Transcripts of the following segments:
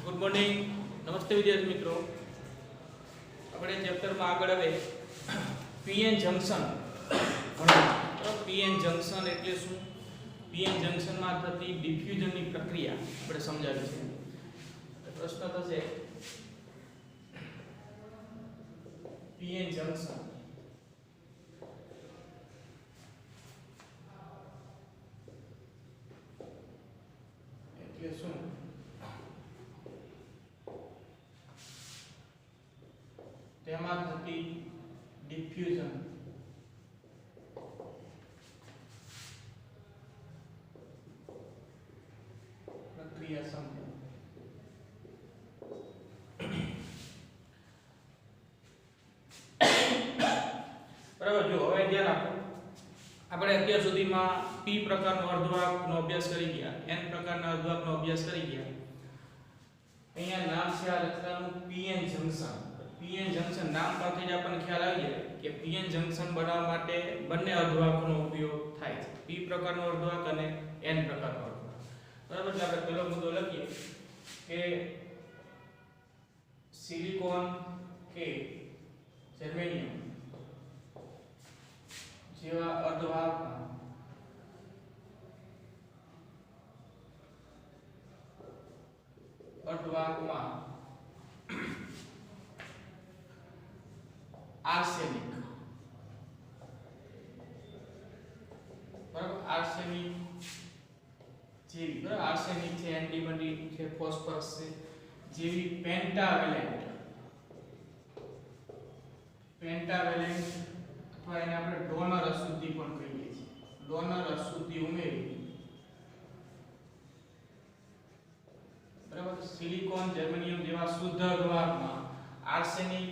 Good morning, નમસ્તે વિદ્યાર્થી મિત્રો. આપણે ચેપ્ટરમાં આગળ હવે પીએન જંકશન ભણવાનું. પીએન જંકશન એટલે શું? પીએન જંકશનમાં થતી ડિફ્યુઝનની પ્રક્રિયા આપણે સમજાવી છે. પ્રશ્ન થશે પીએન જંકશન એટલે શું? તેમાં થતી ડિફ્યુઝન પ્રક્રિયા સમજો. બરાબર, જો હવે ધ્યાન આપો. આપણે અત્યાર સુધીમાં p પ્રકારનો અર્ધવાહકનો અભ્યાસ કરી ગયા, n પ્રકારના અર્ધવાહકનો અભ્યાસ કરી ગયા. અહીંયા નામ છે આ રચનાનું પીએન જંકશન. પીએન જંકશન નામ પરથી જ આપણને ખ્યાલ આવી જાય કે પીએન જંકશન બનાવવા માટે બંને અર્ધવાહકોનો ઉપયોગ થાય છે, p પ્રકારનો અર્ધવાહક અને n પ્રકારનો અર્ધવાહક. બરાબર, એટલે આપણે પહેલો મુદ્દો લખીએ કે સિલિકોન કે જર્મેનિયમ જેવા અર્ધવાહકમાં આર્સેનિક, બરાબર, આર્સેનિક જેવી, બરાબર, આર્સેનિક છે, એન્ટીમની છે, ફોસ્ફરસ છે, જેવી પેન્ટાવેલેન્ટ અથવા એને આપણે ડોનર અશુદ્ધિ પણ કહીએ છીએ. ડોનર અશુદ્ધિ ઉમેરી, બરાબર, સિલિકોન જર્મેનિયમ જેવા શુદ્ધ અર્ધવાહકમાં આર્સેનિક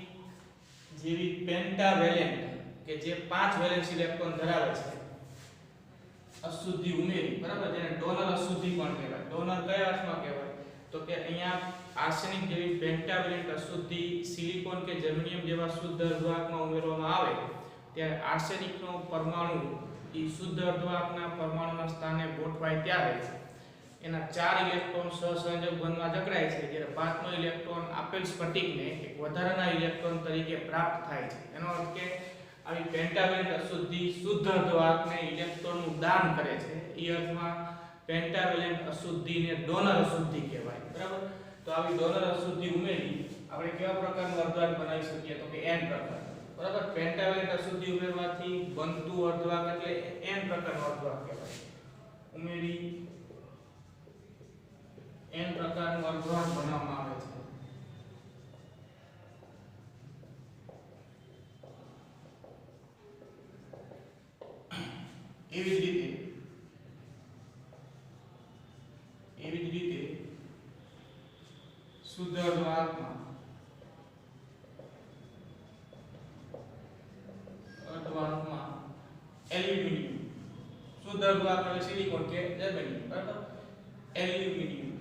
જેવી પેન્ટાવેલેન્ટ કે જે 5 વેલેન્સ ઇલેક્ટ્રોન ધરાવે છે અશુદ્ધિ ઉમેરી, બરાબર, જેને ડોનર અશુદ્ધિ પણ કહેવાય. ડોનર કયા અર્થમાં કહેવાય? તો કે અહીંયા આર્સેનિક જેવી પેન્ટાવેલેન્ટ અશુદ્ધિ સિલિકોન કે જર્મેનિયમ જેવા શુદ્ધ અર્ધવાહકમાં ઉમેરવામાં આવે ત્યારે આર્સેનિકનો પરમાણુ એ શુદ્ધ અર્ધવાહકના પરમાણુના સ્થાને ગોઠવાય ત્યારે એના 4 ઇલેક્ટ્રોન સહસંયોજક બંધમાં જકડાય છે, જ્યારે 5મો ઇલેક્ટ્રોન આપેલ સ્ફટિકને એક વધારાના ઇલેક્ટ્રોન તરીકે પ્રાપ્ત થાય છે. એનો અર્થ કે આવી પેન્ટાવેલેન્ટ અશુદ્ધિ શુદ્ધ અર્ધવાહકને ઇલેક્ટ્રોનનું દાન કરે છે. એ અર્થમાં પેન્ટાવેલેન્ટ અશુદ્ધિને ડોનર અશુદ્ધિ કહેવાય. બરાબર, તો આવી ડોનર અશુદ્ધિ ઉમેરી આપણે કેવા પ્રકારનું અર્ધવાહક બનાવી શકીએ? તો કે n પ્રકાર. બરાબર, પેન્ટાવેલેન્ટ અશુદ્ધિ ઉમેરવાથી બનતું અર્ધવાહક એટલે n પ્રકારનું અર્ધવાહક કહેવાય. ઉમેરી n પ્રકારનું અર્ધવાહક બનાવવામાં આવે છે. એવી જ રીતે શુદ્ધ અર્ધવાહકમાં એલ્યુમિનિયમ, શુદ્ધ અર્ધવાહક એટલે સિલિકોન કે જર્મેનિયમ, બરાબર, એલ્યુમિનિયમ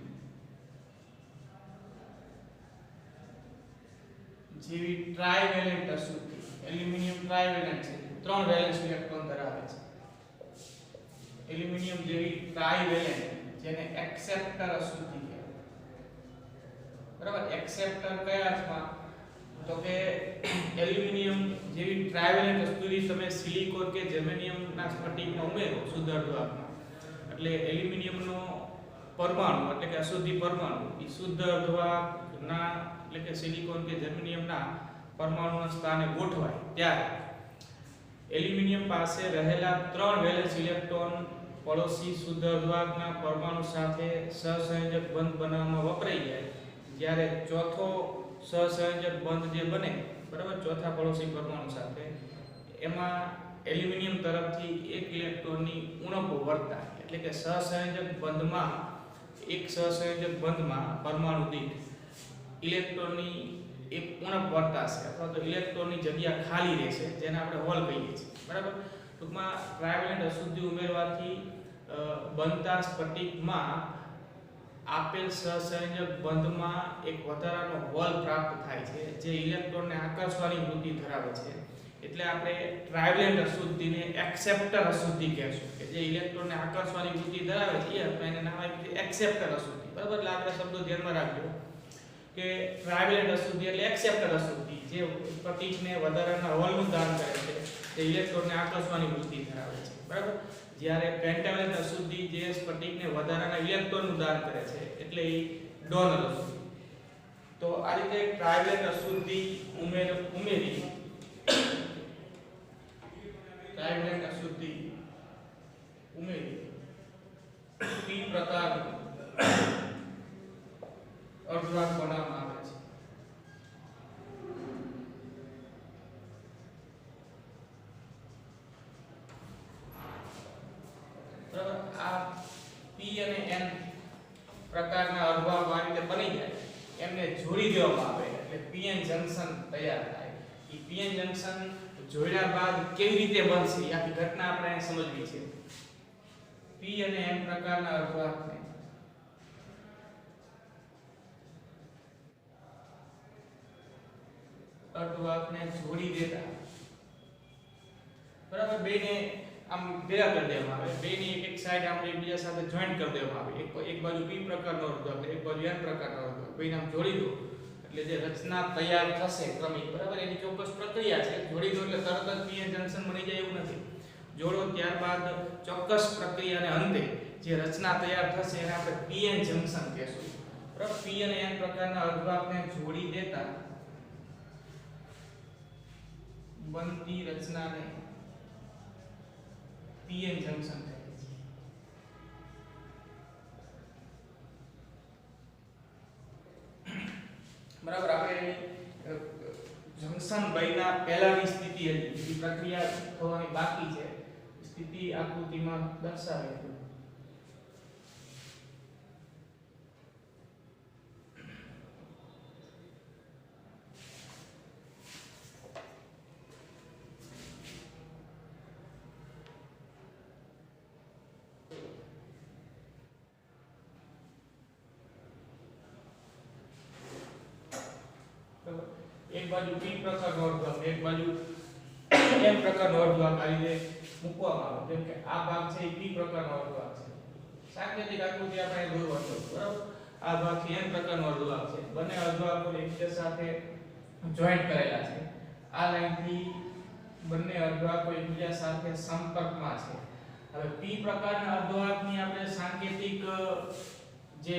જેવી ટ્રાઇવેલેન્ટ અશુદ્ધિ. એલ્યુમિનિયમ ટ્રાઇવેલેન્ટ છે, 3 વેલેન્સ ઇલેક્ટ્રોન ધરાવે છે. એલ્યુમિનિયમ જેવી ટ્રાઇવેલેન્ટ જેને એક્સેપ્ટર અશુદ્ધિ કહેવાય. બરાબર, એક્સેપ્ટર કયા અર્થમાં? તો કે એલ્યુમિનિયમ જેવી ટ્રાઇવેલેન્ટ અશુદ્ધિ તમે સિલિકોન કે જર્મેનિયમના સ્ફટિકમાં ઉમેરો શુદ્ધ અર્ધવાહકમાં, એટલે એલ્યુમિનિયમનો પરમાણુ એટલે કે અશુદ્ધિ પરમાણુ એ શુદ્ધ અર્ધવાહકના એટલે કે સિલિકોન કે જર્મેનિયમના પરમાણુના સ્થાને ગોઠવાય ત્યારે એલ્યુમિનિયમ પાસે રહેલા 3 વેલેન્સ ઇલેક્ટ્રોન પડોશી શુદ્ધ અર્ધવાહકના પરમાણુ સાથે સહસંયોજક બંધ બનાવવામાં વપરાઈ જાય. જ્યારે ચોથો સહસંયોજક બંધ જે બને, બરાબર, ચોથા પડોશી પરમાણુ સાથે, એમાં એલ્યુમિનિયમ તરફથી 1 ઇલેક્ટ્રોનની ઉણપ વર્તાય. એટલે કે સહસંયોજક બંધમાં પરમાણુ દીઠ ઇલેક્ટ્રોનની એક ઉણપ વર્તાશે અથવા તો ઇલેક્ટ્રોનની જગ્યા ખાલી રહેશે, જેને આપણે હોલ કહીએ છીએ. બરાબર, ટૂંકમાં ટ્રાઇવેલેન્ટ અશુદ્ધિ ઉમેરવાથી બનતા સ્ફટિકમાં આપેલ સહસંયોજક બંધમાં એક વધારાનો હોલ પ્રાપ્ત થાય છે, જે ઇલેક્ટ્રોનને આકર્ષવાની વૃત્તિ ધરાવે છે. એટલે આપણે ટ્રાઇવેલેન્ટ અશુદ્ધિને એક્સેપ્ટર અશુદ્ધિ કહેશું, કે જે ઇલેક્ટ્રોનને આકર્ષવાની વૃત્તિ ધરાવે છે એ એને નામ આપ્યું છે એક્સેપ્ટર અશુદ્ધિ. બરાબર, એટલે આપણે શબ્દો ધ્યાનમાં રાખજો કે ટ્રાયવેલેન્ટ અશુદ્ધિ એટલે એક્સેપ્ટર અશુદ્ધિ જે સ્ફટિકને વધારાના હોલનું દાન કરે છે તે ઇલેક્ટ્રોનને આકર્ષવાની વૃત્તિ ધરાવે છે, બરાબર. જ્યારે પેન્ટાવેલેન્ટ અશુદ્ધિ જે સ્ફટિકને વધારાના ઇલેક્ટ્રોનનું દાન કરે છે એટલે એ ડોનર અશુદ્ધિ. તો આ રીતે ટ્રાયવેલેન્ટ અશુદ્ધિ ઉમેરી ટ્રાયવેલેન્ટ અશુદ્ધિ ઉમેરી p પ્રકાર અર્ધવાહક બનાવવામાં આવે છે. બરાબર. આ p અને n પ્રકારના અર્ધવાહક આ રીતે બની જાય એમને જોડી દેવામાં આવે એટલે pn જંકશન તૈયાર થાય. એ pn જંકશન જોડ્યા બાદ કેવી રીતે બનશે એ આખી ઘટના આપણે સમજવી છે. p અને n પ્રકારના અર્ધવાહકને જોડી દેતા, બરાબર, બેને આમ ભેગા કરી દેવામાં આવે, બેને એક સાઈડ આમ એકબીજા સાથે જોઈન્ટ કરી દેવામાં આવે. એક બાજુ p પ્રકારનો અર્ધવાહક, એક બાજુ n પ્રકારનો અર્ધવાહક, બેને આમ જોડી દો એટલે જે રચના તૈયાર થશે ક્રમિક, બરાબર, એની ચોક્કસ પ્રક્રિયા છે. જોડી દો એટલે તરત જ pn જંકશન બની જાય એવું નથી. જોડો ત્યારબાદ ચોક્કસ પ્રક્રિયાને અંતે જે રચના તૈયાર થશે એને આપણે pn જંકશન કહેશું, બરાબર. p અને n પ્રકારના અર્ધવાહકને જોડી દેતા બનતી રચનાને pn જંકશન કહે છે. બરાબર. આપણે જંકશન બન્યા પહેલાની સ્થિતિ હતી, એ પ્રક્રિયા થવાની બાકી છે, સ્થિતિ આકૃતિમાં દર્શાવે છે. એક બાજુ p પ્રકારનો અર્ધવાહક, એક બાજુ n પ્રકારનો અર્ધવાહક આ રીતે મૂકવામાં આવે. જેમ કે આ ભાગ છે એ p પ્રકારનો અર્ધવાહક છે. સાંકેતિક આકૃતિ આપણે દોરવાનો છે, બરાબર. આ ભાગ છે n પ્રકારનો અર્ધવાહક છે. બંને અર્ધવાહકો એકબીજા સાથે જોઈન્ટ કરેલા છે. આ લાઈનથી બંને અર્ધવાહકો એકબીજા સાથે સંપર્કમાં છે. હવે p પ્રકારના અર્ધવાહકની આપણે સાંકેતિક જે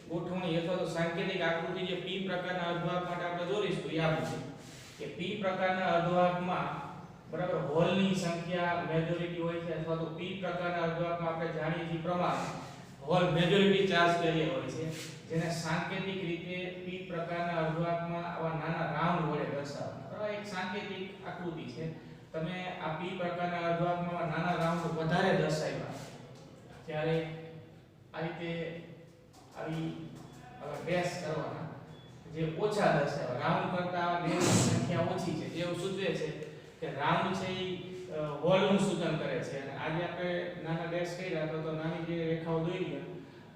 ગોઠવણી અથવા તો સાંકેતિક આકૃતિ જે p પ્રકારના અર્ધવાહક માટે આપણે દોરીશું એ આ છે કે p પ્રકારના અર્ધવાહકમાં, બરાબર, હોલની સંખ્યા મેજોરિટી હોય છે અથવા તો p પ્રકારના અર્ધવાહકમાં આપણે જાણીએ છીએ પ્રમાણે હોલ મેજોરિટી ચાર્જ કેરિયર હોય છે, જેને સાંકેતિક રીતે p પ્રકારના અર્ધવાહકમાં આવા નાના રાઉન્ડ વડે દર્શાવવામાં. બરાબર, એક સાંકેતિક આકૃતિ છે. તમે આ p પ્રકારના અર્ધવાહકમાં નાના રાઉન્ડ વધારે દર્શાવ્યા ત્યારે આ રીતે આવી ડેશ કરવાના જે ઓછા દર્શાવે, રાઉન્ડ કરતા ડેશની સંખ્યા ઓછી છે, જે સૂચવે છે કે રાઉન્ડ છે એ હોલનું સૂચન કરે છે. અને આજે આપણે નાના ડેશ કર્યા તો નાની જે રેખાઓ દોરી,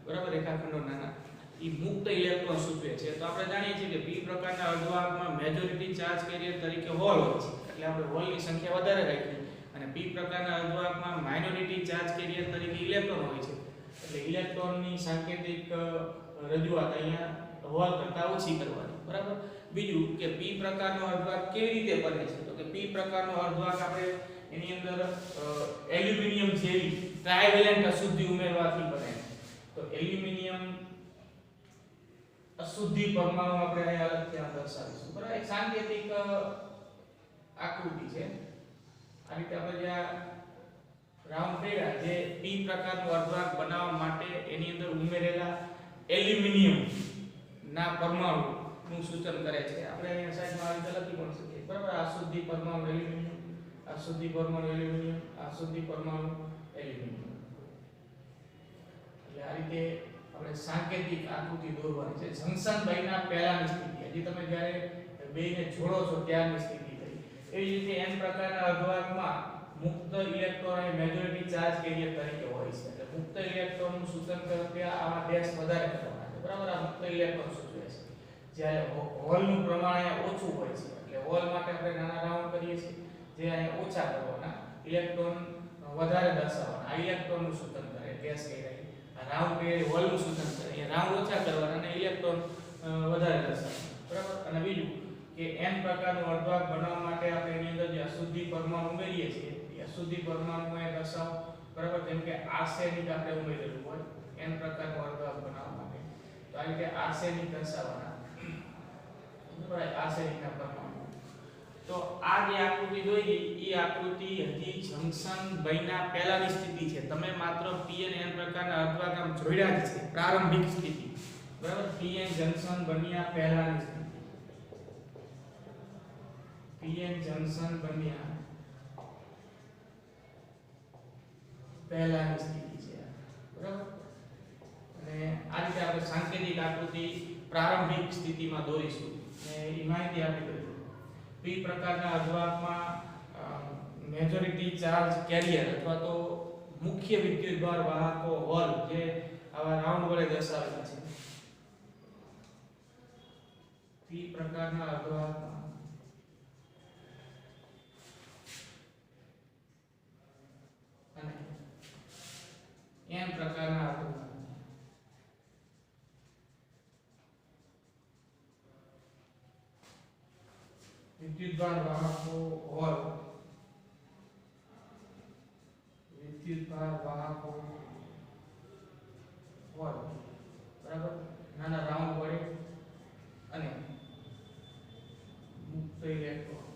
બરાબર, રેખાખંડો નાના, એ મુક્ત ઇલેક્ટ્રોન સૂચવે છે. તો આપણે જાણીએ છીએ કે p પ્રકારના અર્ધવાહકમાં મેજોરિટી ચાર્જ કેરિયર તરીકે હોલ હોય છે, એટલે આપણે હોલની સંખ્યા વધારે રાખી. અને p પ્રકારના અર્ધવાહકમાં માઇનોરિટી ચાર્જ કેરિયર તરીકે ઇલેક્ટ્રોન હોય છે, એટલે ઇલેક્ટ્રોનની સાંકેતિક રજૂઆત અહીંયા હોલ કરતા ઓછી કરવાની, બરાબર. બીજું કે p પ્રકારનો અર્ધવાહક કેવી રીતે બને છે, તો કે p પ્રકારનો અર્ધવાહક આપણે એની અંદર એલ્યુમિનિયમ જેવી ટ્રાયવેલેન્ટ અશુદ્ધિ ઉમેરવાથી બને. તો એલ્યુમિનિયમ અશુદ્ધિ પરમાણુ આપણે અહીંયા અલગથી દર્શાવીશું, બરાબર. એક સાંકેતિક આકૃતિ છે. આ રીતે આપણે જ્યાં રાઉન્ડ કર્યા જે p પ્રકારનું અર્ધવાહક બનાવવા માટે એની અંદર ઉમેરેલા એલ્યુમિનિયમ ના પરમાણુ નું સૂચન કરે છે. આપણે અહીંયા સાઈડમાં આવી રીતે લખી પણ શકીએ, બરાબર. અશુદ્ધિ પરમાણુ એલ્યુમિનિયમ, અશુદ્ધિ પરમાણુ એલ્યુમિનિયમ, અશુદ્ધિ પરમાણુ એલ્યુમિનિયમ. એટલે આ રીતે આપણે સાંકેતિક આકૃતિ દોરવાની છે. જંકશન બન્યા પહેલાની સ્થિતિ, હજી તમે જ્યારે બેને જોડો છો ત્યારની સ્થિતિ થઈ. એવી રીતે n પ્રકારના અર્ધવાહકમાં મુક્ત ઇલેક્ટ્રોન એ મેજોરિટી ચાર્જ કેરિયર તરીકે હોય છે. એટલે મુક્ત ઇલેક્ટ્રોનનું સૂચન કરતા આવા ડેશ વધારે કરવાના છે, બરાબર. આ મુક્ત ઇલેક્ટ્રોન સૂચવે છે. જ્યારે હોલનું પ્રમાણ અહીંયા ઓછું હોય છે, એટલે હોલ માટે આપણે નાના રાઉન્ડ કરીએ છીએ, જે અહીંયા ઓછા કરવાના, ઇલેક્ટ્રોન વધારે દર્શાવવાના. આ ઇલેક્ટ્રોનનું સૂચન કરે ડેશ કહી રહી, આ રાઉન્ડ કહી હોલનું સૂચન કરે. અહીંયા રાઉન્ડ ઓછા કરવાના અને ઇલેક્ટ્રોન વધારે દર્શાવે, બરાબર. અને બીજું કે n પ્રકારનું અર્ધવાહક બનાવવા માટે આપણે એની અંદર જે અશુદ્ધિ પરમાણુ ઉમેરીએ છીએ એ અશુદ્ધિ પરમાણુને દર્શાવો, બરાબર. જેમ કે આર્સેનિક આપણે ઉમેરેલું હોય n પ્રકારનું અર્ધવાહક બનાવવા માટે, તો આ રીતે આર્સેનિક દર્શાવવાના, બરાબર, આર્સેનિકના પરમાણુ. તો આ જે આકૃતિ જોઈ એ આકૃતિ હજી જંકશન બન્યા પહેલાની સ્થિતિ છે. તમે માત્ર p અને n પ્રકારના અર્ધવાહક આમ જોડ્યા જ છે, પ્રારંભિક સ્થિતિ, બરાબર. p n જંકશન બન્યા પહેલાની સ્થિતિ, p n જંકશન બન્યા પહેલાની સ્થિતિ છે, બરાબર. અને આ રીતે આપણે સાંકેતિક આકૃતિ પ્રારંભિક સ્થિતિમાં દોરીશું અને એ માહિતી આપી દઈશું. p પ્રકારના અર્ધવાહકમાં મેજોરિટી ચાર્જ કેરિયર અથવા તો મુખ્ય વિદ્યુતભાર વાહકો હોલ જે આવા રાઉન્ડ વડે દર્શાવેલા છે. p પ્રકારના અર્ધવાહકમાં અને n પ્રકારના અર્ધવાહક વિદ્યુતભાર વાહકો હોલ, વિદ્યુતભાર વાહકો હોલ, બરાબર, નાના રાઉન્ડ વડે અને મુક્ત ઇલેક્ટ્રોન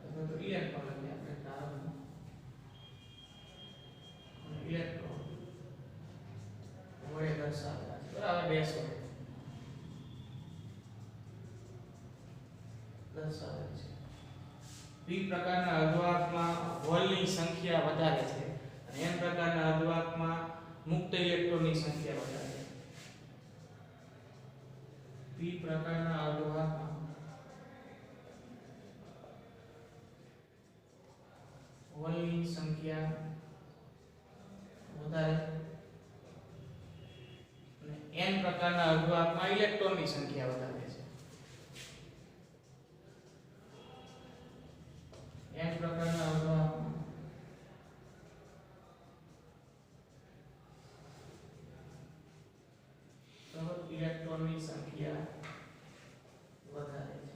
અથવા તો ઇલેક્ટ્રોન એટલે આપણે ધારણ ઇલેક્ટ્રોન વડે દર્શાવેલા છે, બરાબર. બેસો દર્શાવે છે. p પ્રકારના અર્ધવાહકમાં હોલની સંખ્યા વધારે છે અને n પ્રકારના અર્ધવાહકમાં મુક્ત ઇલેક્ટ્રોનની સંખ્યા વધારે છે. p પ્રકારના અર્ધવાહકમાં હોલની સંખ્યા વધારે અને n પ્રકારના અર્ધવાહકમાં ઇલેક્ટ્રોનની સંખ્યા વધારે છે. n પ્રકારના અર્ધવાહકમાં ઇલેક્ટ્રોનની સંખ્યા વધારે છે.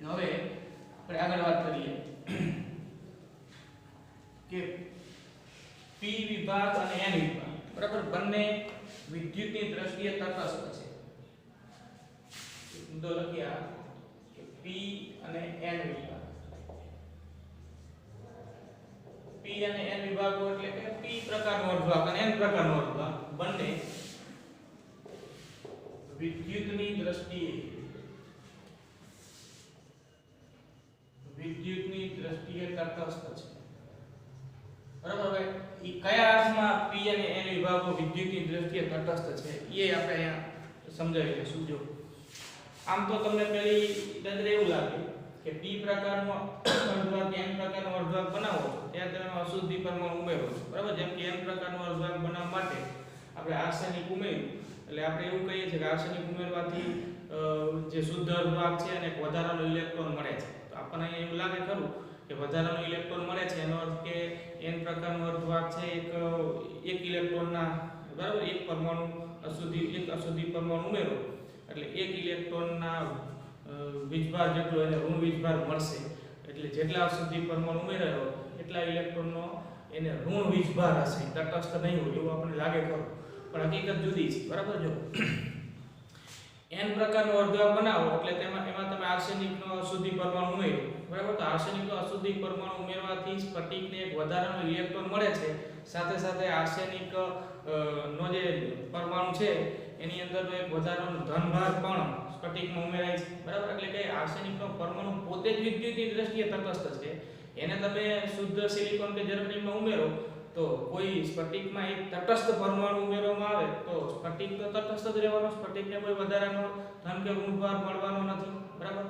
હવે આપણે આગળ વાત કરીએ કે p વિભાગ અને n વિભાગ, બરાબર, બંને વિદ્યુતની દ્રષ્ટિએ તટસ્થ છે. મુદ્દો લખ્યા કે p અને n વિભાગ, p અને n વિભાગો એટલે કે p પ્રકારનો અર્ધવાહક અને n પ્રકારનો અર્ધવાહક બંને વિદ્યુતની દ્રષ્ટિએ તટસ્થ છે, બરાબર. હવે ઈ કયા અર્થમાં p અને n વિભાગો વિદ્યુતની દ્રષ્ટિએ તટસ્થ છે એ આપણે અહીંયા સમજાવી લઈશું. જો આમ તો તમને પેલી નજરે એવું લાગે કે p પ્રકારનો અર્ધવાહક n પ્રકારનો અર્ધવાહક બનાવો છો ત્યારે તમે અશુદ્ધિ પરમાણુ ઉમેરો છો, બરાબર. જેમ કે n પ્રકારનો અર્ધવાહક બનાવવા માટે આપણે આર્સેનિક ઉમેર્યું એટલે આપણે એવું કહીએ છીએ કે આર્સેનિક ઉમેરવાથી જે શુદ્ધ અર્ધવાહક છે અને એક વધારાનો ઇલેક્ટ્રોન મળે છે. તો આપણને અહીંયા એવું લાગે ખરું કે વધારાનો ઇલેક્ટ્રોન મળે છે, એનો અર્થ કે n પ્રકારનો અર્ધવાહક છે એક ઇલેક્ટ્રોનના, બરાબર, એક અશુદ્ધિ પરમાણુ ઉમેરો એટલે એક ઇલેક્ટ્રોનના વીજભાર જેટલો એને ઋણ વીજભાર મળશે. એટલે જેટલા અશુદ્ધિ પરમાણુ ઉમેરાયો એટલા ઇલેક્ટ્રોનનો એને ઋણ વીજભાર હશે, તટસ્થ નહીં હોય એવું આપણને લાગે ખરું, પણ હકીકત જુદી છે, બરાબર. જો n પ્રકારનો અર્ધવાહક બનાવો એટલે એમાં તમે આર્સેનિકનો અશુદ્ધિ પરમાણુ ઉમેરો, બરાબર. તો આર્સેનિકનો અશુદ્ધિ પરમાણુ ઉમેરવાથી સ્ફટિકને એક વધારાનો ઇલેક્ટ્રોન મળે છે, સાથે સાથે આર્સેનિક નો જે પરમાણુ છે એની અંદરનો એક વધારાનો ધનભાર પણ સ્ફટિકમાં ઉમેરાય છે, બરાબર. એટલે કે આર્સેનિકનો પરમાણુ પોતે જ વિદ્યુતની દ્રષ્ટિએ તટસ્થ છે. એને તમે શુદ્ધ સિલિકોન કે જર્મનિયમમાં ઉમેરો તો કોઈ સ્ફટિકમાં એક તટસ્થ પરમાણુ ઉમેરવામાં આવે તો સ્ફટિક તો તટસ્થ જ રહેવાનો, સ્ફટિકને કોઈ વધારાનો ધન કે ઋણભાર મળવાનો નથી, બરાબર.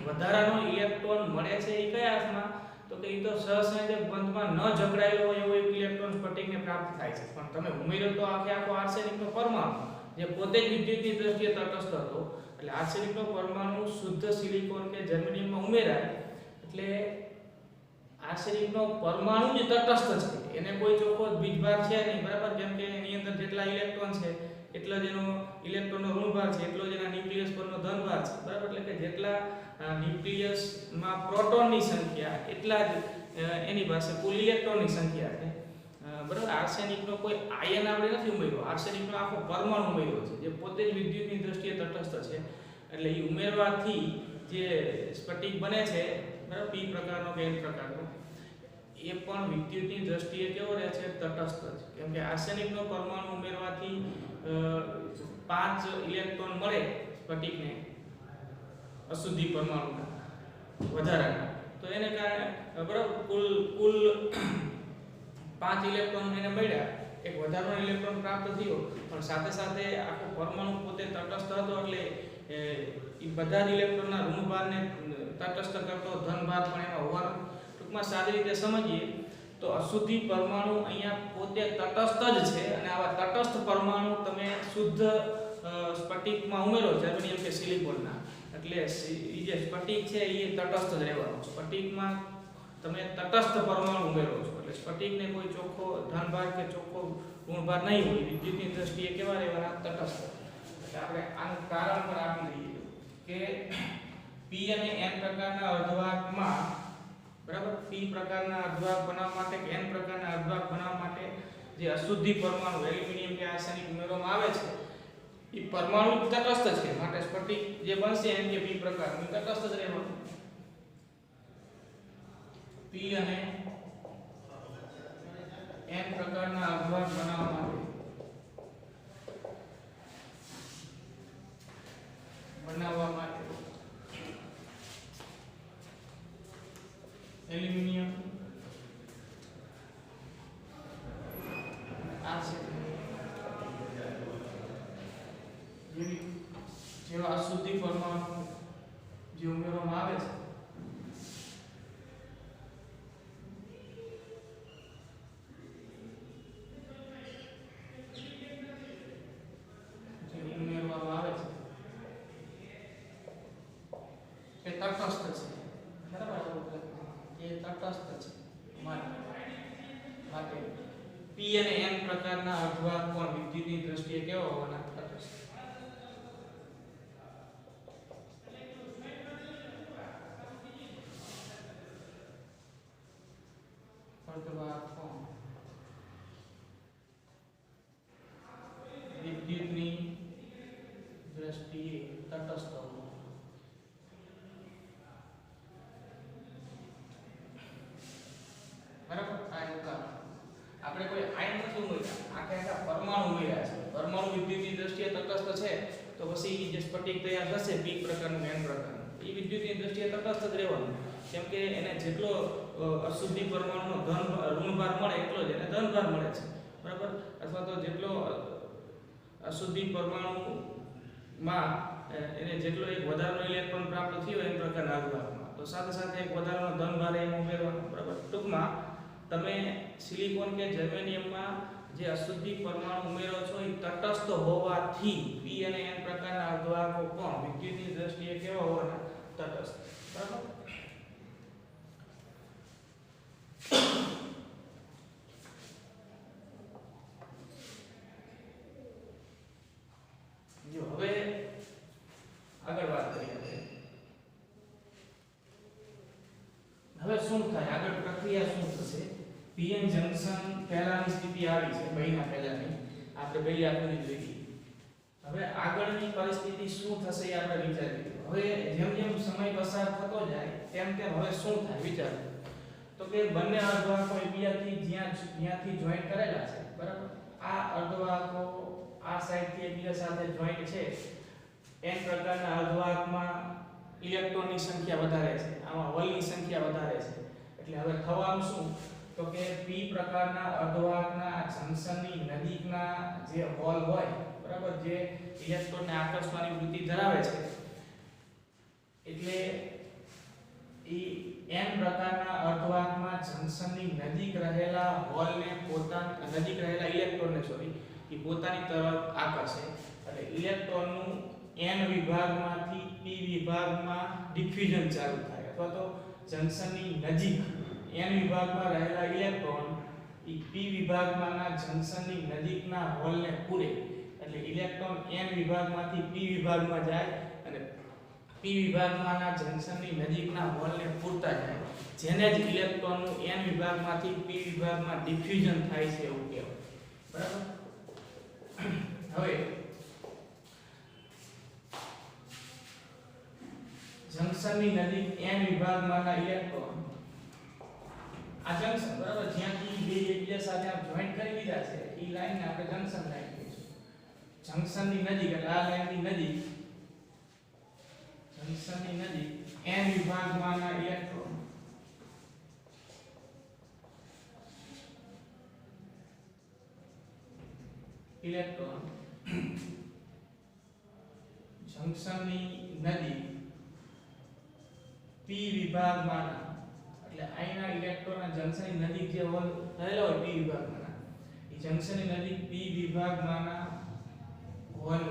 વધારાનો ઇલેક્ટ્રોન મળે છે એ કયા અર્થમાં? તો કે એ તો સહસંયોજક બંધમાં ન જકડાયેલો હોય એવો એક ઇલેક્ટ્રોન સ્ફટિકને પ્રાપ્ત થાય છે. પણ તમે ઉમેરો તો આખો આર્સેનિકનો પરમાણુ જે પોતે જ વિદ્યુતની દ્રષ્ટિએ તટસ્થ હતો, એટલે આર્સેનિકનો પરમાણુ શુદ્ધ સિલિકોન કે જર્મનિયમમાં ઉમેરાય એટલે આર્સેનિકનો પરમાણુ જ તટસ્થ છે, એને કોઈ ચોખ્ખો બીજભાર છે નહીં, બરાબર. જેમ કે એની અંદર જેટલા ઇલેક્ટ્રોન છે એટલો જ એનો ઇલેક્ટ્રોનનો ઋણભાર છે, એટલો જ એના ન્યુક્લિયસ પરનો ધનભાર છે, બરાબર. એટલે કે જેટલા ન્યુક્લિયસમાં પ્રોટોનની સંખ્યા એટલા જ એની પાસે કુલ ઇલેક્ટ્રોનની સંખ્યા છે, બરાબર. આર્સેનિકનો કોઈ આયન આપણે નથી ઉમેર્યો, આર્સેનિકનો આખો પરમાણુ ઉમેર્યો છે જે પોતે જ વિદ્યુતની દ્રષ્ટિએ તટસ્થ છે. એટલે એ ઉમેરવાથી જે સ્ફટિક બને છે, બરાબર, p પ્રકારનો કે n પ્રકારનો, એ પણ વિદ્યુતની દ્રષ્ટિએ કેવો રહે છે? તટસ્થ છે. કેમ કે આર્સેનિકનો પરમાણુ ઉમેરવાથી 5 ઇલેક્ટ્રોન મળે સ્ફટિકને અશુદ્ધિ પરમાણુના વધારાના, તો એને કારણે બરાબર કુલ 5 ઇલેક્ટ્રોન એને મળ્યા, એક વધારાનો ઇલેક્ટ્રોન પ્રાપ્ત થયો, પણ સાથે સાથે આખો પરમાણુ પોતે તટસ્થ હતો એટલે એ બધા જ ઇલેક્ટ્રોનના ઋણભારને તટસ્થ કરતો ધનભાર પણ એમાં હોવાનો. ટૂંકમાં સારી રીતે સમજીએ તો અશુદ્ધિ પરમાણુ અહીંયા પોતે તટસ્થ જ છે, અને આવા તટસ્થ પરમાણુ તમે શુદ્ધ સ્ફટિકમાં ઉમેરો જર્મનિયમ કે સિલિકોનના, એટલે એ જે સ્ફટિક છે એ તટસ્થ જ રહેવાનો. સ્ફટિકમાં તમે તટસ્થ પરમાણુ ઉમેરો છો એટલે સ્ફટિકને કોઈ ચોખ્ખો ધનભાર કે ચોખ્ખો ઋણભાર નહીં હોય, વિદ્યુતની દ્રષ્ટિએ કેવા રહેવાના? તટસ્થ. એટલે આપણે આનું કારણ પણ આપી દઈએ કે p અને n પ્રકારના અર્ધવાહકમાં, બરાબર, p પ્રકારના અર્ધવાહક બનાવવા માટે કે n પ્રકારના અર્ધવાહક બનાવવા માટે જે અશુદ્ધિ પરમાણુ એલ્યુમિનિયમ કે આર્સેનિક ઉમેરવામાં આવે છે એ પરમાણુ તટસ્થ છે, માટે સ્ફટિક જે બનશે n કે p પ્રકારનું તટસ્થ જ રહેવાનું. p અને n પ્રકારના અર્ધવાહક બનાવવા માટે એલ્યુમિનિયમ જેવા અશુદ્ધિ પરમાણુ જે ઉમેરવામાં આવે છે, એ તટસ્થ છે, બરાબર. એ તટસ્થ છે માટે p અને n પ્રકારના અર્ધવાહક પણ વિદ્યુતની દ્રષ્ટિએ કેવા હોવાના? તટસ્થ. અર્ધવાહક પણ વિદ્યુતની દ્રષ્ટિએ તટસ્થ હોવાના. બરાબર. આ એક કારણ. આપણે કોઈ આયન નથી ઉમેર્યા, આખા પરમાણુ ઉમેર્યા છે. પરમાણુ વિદ્યુતની દ્રષ્ટિએ તટસ્થ છે તો પછી જે સ્ફટિક તૈયાર થશે p પ્રકારનું n પ્રકારનું, એ વિદ્યુતની દ્રષ્ટિએ તટસ્થ જ રહેવાનું. કેમ કે એને જેટલો અશુદ્ધિ પરમાણુનો ઋણભાર મળે એટલો જ એને ધનભાર મળે છે, બરાબર. અથવા તો જેટલો અશુદ્ધિ પરમાણુમાં એને જેટલો એક વધારાનો ઇલેક્ટ્રોન પ્રાપ્ત થયો n પ્રકારના અર્ધવાહકમાં, તો સાથે સાથે એક વધારાનો ધનભાર એમ ઉમેરવાનો, બરાબર. ટૂંકમાં તમે સિલિકોન કે જર્મેનિયમમાં જે અશુદ્ધિ પરમાણુ ઉમેરો છો એ તટસ્થ હોવાથી p અને n પ્રકારના અર્ધવાહકો પણ વિદ્યુતની દ્રષ્ટિએ કેવા હોવાના? તટસ્થ, બરાબર. જો હવે આગળ વાત કરીએ. હવે શું થાય? આગળ પ્રક્રિયા શું થશે? pn જંકશન પહેલાની સ્થિતિ આવી છે, મહિના પહેલાની આપણે પહેલી આકૃતિ જોઈ. હવે આગળની પરિસ્થિતિ શું થશે એ આપણે વિચારીએ. હવે જેમ જેમ સમય પસાર થતો જાય તેમ તેમ હવે શું થાય વિચારો. તો કે બંને અર્ધવાહકો એકબીજાથી જ્યાંથી જોઈન્ટ કરેલા છે, બરાબર. આ અર્ધવાહકો આ સાઈડથી એકબીજા સાથે જોઈન્ટ છે. n પ્રકારના અર્ધવાહકમાં ઇલેક્ટ્રોનની સંખ્યા વધારે છે, આમાં હોલની સંખ્યા વધારે છે. એટલે હવે થવાનું શું તો કે p પ્રકારના અર્ધવાહકના જંકશનની નજીકના જે હોલ હોય, બરાબર, જે ઇલેક્ટ્રોનને આકર્ષવાની વૃત્તિ ધરાવે છે, એટલે n પ્રકારના અર્ધવાહકમાં જંકશનની નજીક રહેલા હોલને પોતાની નજીક રહેલા ઇલેક્ટ્રોનને એ પોતાની તરફ આકર્ષે. એટલે ઇલેક્ટ્રોનનું n વિભાગમાંથી p વિભાગમાં ડિફ્યુઝન ચાલુ થાય, અથવા તો જંકશનની નજીક n વિભાગમાં રહેલા ઇલેક્ટ્રોન p વિભાગમાંના જંકશનની નજીકના હોલને પૂરે. એટલે ઇલેક્ટ્રોન n વિભાગમાંથી p વિભાગમાં જાય અને p વિભાગમાંના જંકશનની નજીકના હોલને પૂરતા જાય, જેને જ ઇલેક્ટ્રોનનું n વિભાગમાંથી p વિભાગમાં ડિફ્યુઝન થાય છે એવું કહેવાય. બરાબર. હવે જંકશનની નજીક n વિભાગમાંના ઇલેક્ટ્રોન આ જંકશન, બરાબર, જ્યાંથી બે એકબીજા સાથે આમ જોઈન્ટ કરી દીધા છે એ લાઈનને આપણે જંકશન લાઈન કહીશું. જંકશનની નજીક એટલે આ લાઈનની નજીક જંકશનની નજીક n વિભાગમાંના ઇલેક્ટ્રોન જંકશનની નજીક p વિભાગમાંના, એટલે અહીંના ઇલેક્ટ્રોનના જંકશનની નજીક જે હોલ રહેલા હોય p વિભાગમાંના, એ જંકશનની નજીક p વિભાગમાંના હોલ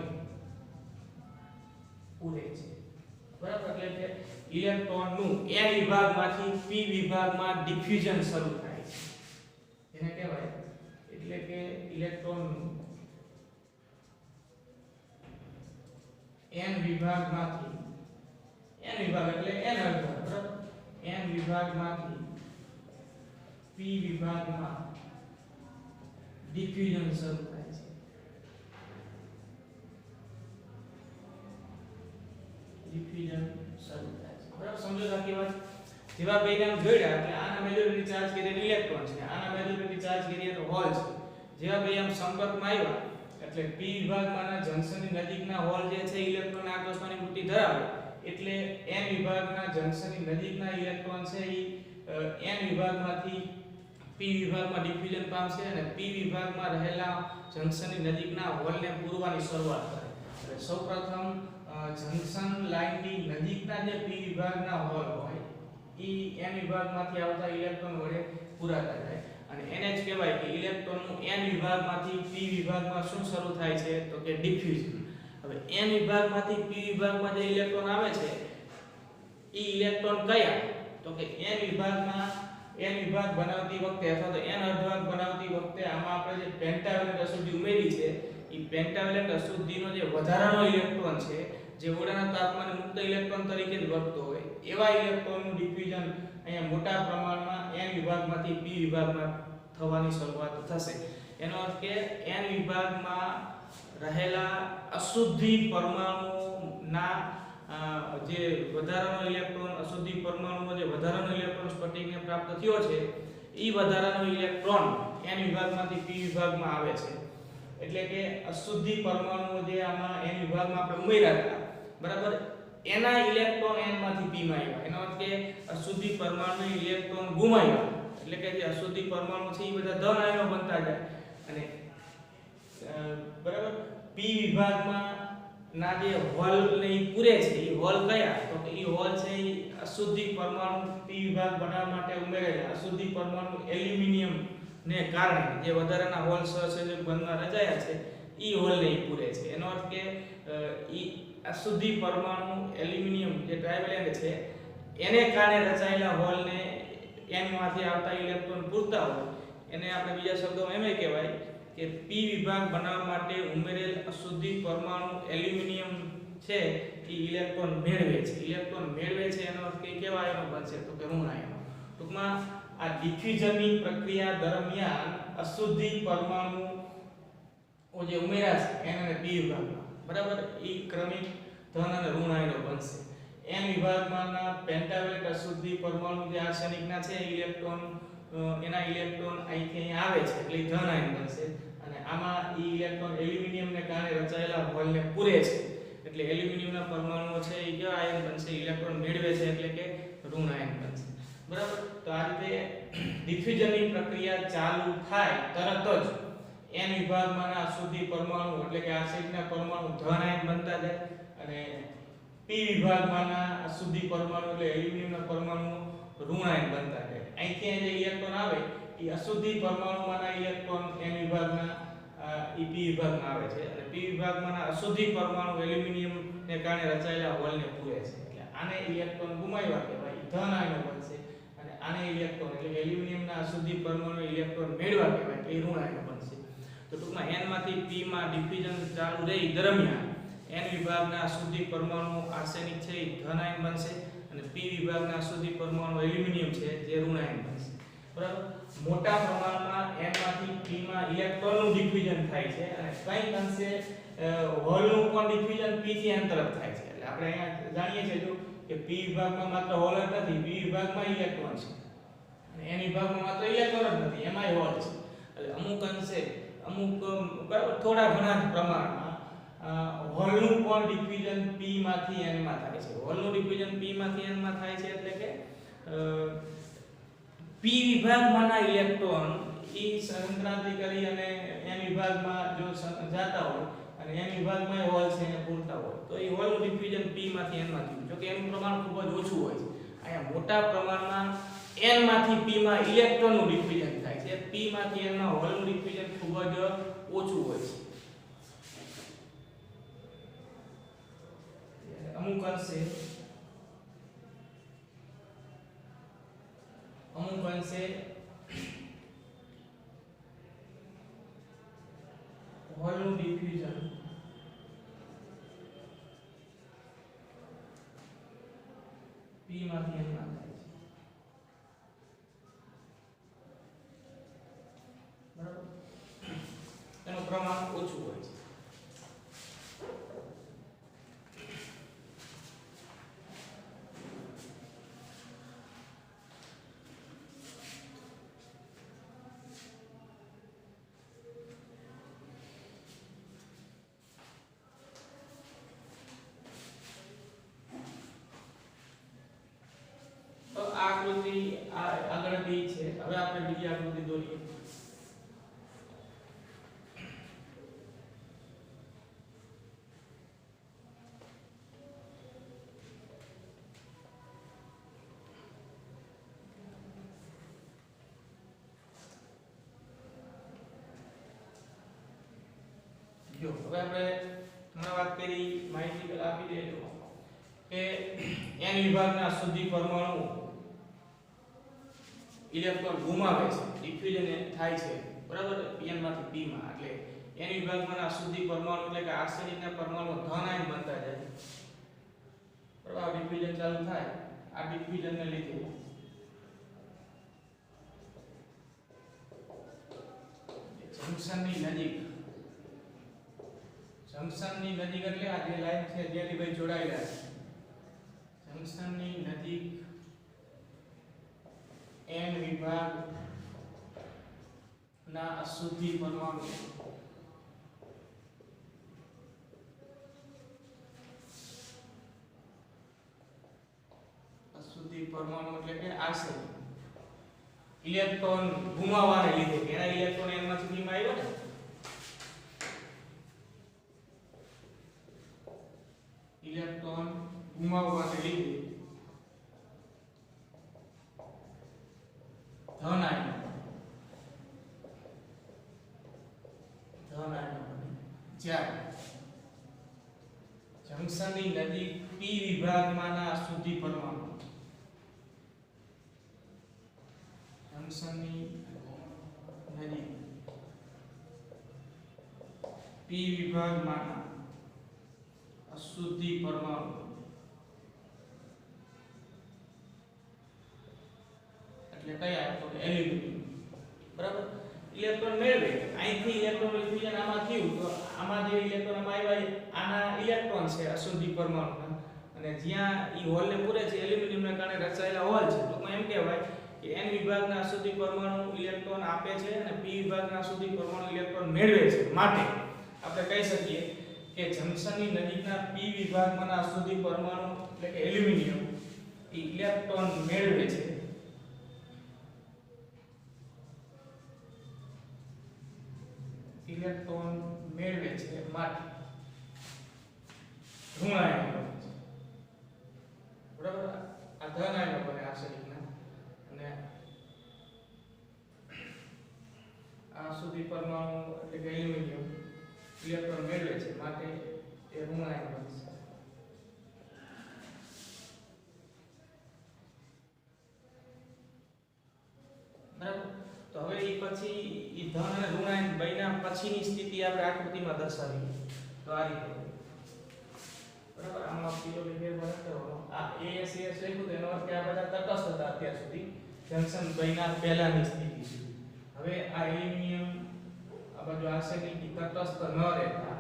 પૂરે છે. બરાબર. એટલે કે ઇલેક્ટ્રોનનું n વિભાગમાંથી p વિભાગમાં ડિફ્યુઝન શરૂ થાય છે, જેને કહેવાય, એટલે કે ઇલેક્ટ્રોનનું n વિભાગમાંથી, n વિભાગ એટલે n અર્ધવાહક, બરાબર, n વિભાગમાંથી p વિભાગમાં ડિફ્યુઝન શરૂ થાય છે. ડિફ્યુઝન શરૂ થાય છે. બરાબર. સમજો તો આખી વાત. જેવા બેને આમ જોડ્યા એટલે આના મેજોરિટી ચાર્જ કરીએ ઇલેક્ટ્રોન છે, આના મેજોરિટી ચાર્જ કરીએ તો હોલ છે. જેવા બે આમ સંપર્કમાં આવ્યા એટલે p વિભાગમાંના જંકશનની નજીકના હોલ જે છે ઇલેક્ટ્રોનને આકર્ષવાની વૃત્તિ ધરાવે, એટલે n વિભાગના જંકશનની નજીકના ઇલેક્ટ્રોન છે એ n વિભાગમાંથી p વિભાગમાં ડિફ્યુઝન પામશે અને p વિભાગમાં રહેલા જંકશનની નજીકના હોલને પૂરવાની શરૂઆત કરે. એટલે સૌપ્રથમ જંકશન લાઇનની નજીકના જે p વિભાગના હોલ હોય એ n વિભાગમાંથી આવતા ઇલેક્ટ્રોન વડે પૂરાતા જાય, અને એને જ કહેવાય કે ઇલેક્ટ્રોનનું n વિભાગમાંથી p વિભાગમાં શું શરૂ થાય છે તો કે ડિફ્યુઝન. હવે n વિભાગમાંથી p વિભાગમાં જે ઇલેક્ટ્રોન આવે છે એ ઇલેક્ટ્રોન કયા તો કે n વિભાગ બનાવતી વખતે અથવા તો n અર્ધવાહક બનાવતી વખતે આમાં આપણે જે પેન્ટાવેલેન્ટ અશુદ્ધિ ઉમેરી છે એ પેન્ટાવેલેન્ટ અશુદ્ધિનો જે વધારાનો ઇલેક્ટ્રોન છે, જે ઓરડાના તાપમાને મુક્ત ઇલેક્ટ્રોન તરીકે જ વર્તતો હોય, એવા ઇલેક્ટ્રોનનું ડિફ્યુઝન અહીંયા મોટા પ્રમાણમાં n વિભાગમાંથી p વિભાગમાં થવાની શરૂઆત થશે. એનો અર્થ કે n વિભાગમાં રહેલા અશુદ્ધિ પરમાણુના જે વધારાનો ઇલેક્ટ્રોન, અશુદ્ધિ પરમાણુનો જે વધારાનો ઇલેક્ટ્રોન સ્ફટિકને પ્રાપ્ત થયો છે એ વધારાનો ઇલેક્ટ્રોન n વિભાગમાંથી p વિભાગમાં આવે છે. એટલે કે અશુદ્ધિ પરમાણુઓ જે આમાં n વિભાગમાં આપણે ઉમેર્યા હતા, બરાબર, એના ઇલેક્ટ્રોન n માંથી p માં આવ્યા. એનો અર્થ કે અશુદ્ધિ પરમાણુનો ઇલેક્ટ્રોન ગુમાવ્યા, એટલે કે જે અશુદ્ધિ પરમાણુ છે એ બધા ધન આયનો બનતા જાય અને બરાબર p વિભાગમાં ના જે હોલ ને પૂરે છે એ હોલ કયા તો કે એ હોલ છે એ અશુદ્ધિ પરમાણુ p વિભાગ બનાવવા માટે ઉમેરેલા અશુદ્ધિ પરમાણુ એલ્યુમિનિયમ ને કારણે જે વધારાના હોલ સહસંયોજક બંધમાં રચાયા છે એ હોલ ને પૂરે છે. એનો અર્થ કે એ અશુદ્ધિ પરમાણુ એલ્યુમિનિયમ જે ટ્રાઇવેલેન્ટ છે એને કારણે રચાયેલા હોલ ને n માંથી આવતા ઇલેક્ટ્રોન પૂરતા હોય એને આપણે બીજા શબ્દોમાં એમ કહેવાય કે p વિભાગ બનાવવા માટે ઉમેરેલ અશુદ્ધિ પરમાણુ એલ્યુમિનિયમ છે એ ઇલેક્ટ્રોન મેળવે છે. ઇલેક્ટ્રોન મેળવે છે એનો અર્થ કે કેવા આયનો બનશે તો કે ઋણ આયનો. ટૂંકમાં આ ડિફ્યુઝનની પ્રક્રિયા દરમિયાન અશુદ્ધિ પરમાણુ જે ઉમેર્યા છે n અને p વિભાગમાં, બરાબર, એ ક્રમિક ધન અને ઋણ આયનો બનશે. n વિભાગમાંના પેન્ટાવેલેન્ટ અશુદ્ધિ પરમાણુ જે આર્સેનિકના છે ઇલેક્ટ્રોન એના ઇલેક્ટ્રોન અહીંથી અહીં આવે છે એટલે ધન આયન બનશે અને આમાં ઈ ઇલેક્ટ્રોન એલ્યુમિનિયમને કારણે રચાયેલા હોલને પૂરે છે એટલે એલ્યુમિનિયમના પરમાણુઓ છે એ કેવા આયન બનશે ઇલેક્ટ્રોન મેળવે છે એટલે કે ઋણ આયન બનશે બરાબર તો આ રીતે ડિફ્યુઝનની પ્રક્રિયા ચાલુ થાય તરત જ n વિભાગમાંના અશુદ્ધિ પરમાણુ એટલે કે આર્સેનિકના પરમાણુ ધન આયન બનતા જાય અને p વિભાગમાંના અશુદ્ધિ પરમાણુ એટલે એલ્યુમિનિયમના પરમાણુ ઋણ આયન બનતા જાય અહીંથી જે ઇલેક્ટ્રોન આવે એ અશુદ્ધિ પરમાણુમાંના ઇલેક્ટ્રોન n વિભાગના p વિભાગમાં આવે છે અને p વિભાગમાંના અશુદ્ધિ પરમાણુ એલ્યુમિનિયમને કારણે રચાયેલા હોલને પૂરે છે એટલે આને ઇલેક્ટ્રોન ગુમાવ્યા કહેવાય ધન આયનો બનશે અને આને ઇલેક્ટ્રોન એટલે એલ્યુમિનિયમના અશુદ્ધિ પરમાણુ ઇલેક્ટ્રોન મેળવ્યા કહેવાય એટલે ઋણ આયનો બનશે તો ટૂંકમાં n માંથી p માં ડિફ્યુઝન ચાલુ રહી દરમિયાન n વિભાગના અશુદ્ધિ પરમાણુ આર્સેનિક છે એ ધન આયન બનશે અને p વિભાગના અશુદ્ધિ પરમાણુ એલ્યુમિનિયમ છે જે ઋણ આયન બનશે બરાબર મોટા પ્રમાણમાં n માંથી p માં ઇલેક્ટ્રોનનું ડિફ્યુઝન થાય છે અને કંઈક અંશે હોલનું પણ ડિફ્યુઝન p થી n તરફ થાય છે એટલે આપણે અહીંયા જાણીએ છીએ જો કે p વિભાગમાં માત્ર હોલ જ નથી p વિભાગમાં ઇલેક્ટ્રોન છે અને n વિભાગમાં માત્ર ઇલેક્ટ્રોન જ નથી એમાંય હોલ છે એટલે અમુક અંશે અમુક બરાબર થોડા ઘણા પ્રમાણમાં હોલનું પણ ડિફ્યુઝન p માંથી n માં થાય છે હોલનું ડિફ્યુઝન p માંથી n માં થાય છે એટલે કે p વિભાગમાંના ઇલેક્ટ્રોન ઈ સંક્રાંતિ કરી અને n વિભાગમાં જો જાતા હોય અને n વિભાગમાં હોલ છે એને પૂરતા હોય તો એ હોલનું ડિફ્યુઝન p માંથી n માં થયું જો કે એનું પ્રમાણ ખૂબ જ ઓછું હોય છે અહીંયા મોટા પ્રમાણમાં n માંથી p માં ઇલેક્ટ્રોનનું ડિફ્યુઝન થાય છે p માંથી n માં હોલનું ડિફ્યુઝન ખૂબ જ ઓછું હોય છે અમુક અંશે હોલનું ડિફ્યુઝન p માંથી n માં થાય છે બરાબર એનું પ્રમાણ ઓછું હોય છે આગળ છે હવે આપણે બીજી આકૃતિ દોરીએ જો હવે આપણે હમણાં વાત કરી માહિતી પેલા આપી દેજો કે n વિભાગના અશુદ્ધિ પરમાણુ ઇલેક્ટ્રોન ગુમાવે છે ડિફ્યુઝન થાય છે બરાબર n માંથી p માં એટલે n વિભાગમાંના અશુદ્ધિ પરમાણુ એટલે કે આર્સેનિકના પરમાણુ ધન આયન બનતા જાય બરાબર ડિફ્યુઝન ચાલુ થાય આ ડિફ્યુઝનને લીધે જંકશનની નજીક એટલે આ જે લાઈન છે જેની ભાઈ જોડાયેલા છે જંકશનની નજીક n વિભાગ ના અશુદ્ધિ પરમાણુ એટલે કે આર્સેનિક ઇલેક્ટ્રોન ગુમાવવાને લીધે એના ઇલેક્ટ્રોન n માંથી p માં આવ્યો ને ઇલેક્ટ્રોન ગુમાવવાને લીધે ધન આયન જ્યારે જંકશનની નજીક p વિભાગમાંના અશુદ્ધિ પરમાણુ જંકશનની નજીક p વિભાગમાંના અશુદ્ધિ પરમાણુ એટલે કયા તો એલ્યુમિનિયમ બરાબર ઇલેક્ટ્રોન મેળવે અહીંથી ઇલેક્ટ્રોન ડિફ્યુઝન આમાં થયું તો આમાં જે ઇલેક્ટ્રોન આમાં આવ્યા આના ઇલેક્ટ્રોન છે અશુદ્ધિ પરમાણુના અને જ્યાં ઈ હોલને પૂરે છે એલ્યુમિનિયમના કારણે રચાયેલા હોલ છે તો એમ કહેવાય કે n વિભાગના અશુદ્ધિ પરમાણુ ઇલેક્ટ્રોન આપે છે અને p વિભાગના અશુદ્ધિ પરમાણુ ઇલેક્ટ્રોન મેળવે છે. માટે આપણે કહી શકીએ કે જંક્શનની નજીકના p વિભાગમાંના અશુદ્ધિ પરમાણુ એટલે કે એલ્યુમિનિયમ ઇલેક્ટ્રોન મેળવે છે. ઇલેક્ટ્રોન મેળવે છે માટે ઋણ આયનો બને છે. બરાબર, આ ધન આયનો બને આર્સેનિકના અને આ અશુદ્ધિ પરમાણુ એટલે કે એલ્યુમિનિયમ ઇલેક્ટ્રોન મેળવે છે માટે એ ઋણ આયન બને છે. બરાબર, તો હવે ઈ પછી ઈ ધન અને ઋણ આયન બન્યા પછીની સ્થિતિ આપણે આકૃતિમાં દર્શાવી. તો આ રીતે બરાબર, આમાં પીલો ફેરફાર કરવાનો. આ ASAS લખ્યું તો એનો અર્થ કે આ બધા તટસ્થ હતા અત્યાર સુધી જંક્શન બન્યા પહેલાની સ્થિતિ સુધી. હવે આ એલ્યુમિનિયમ આ બાજુ આર્સેનિક તટસ્થ ન રહેતા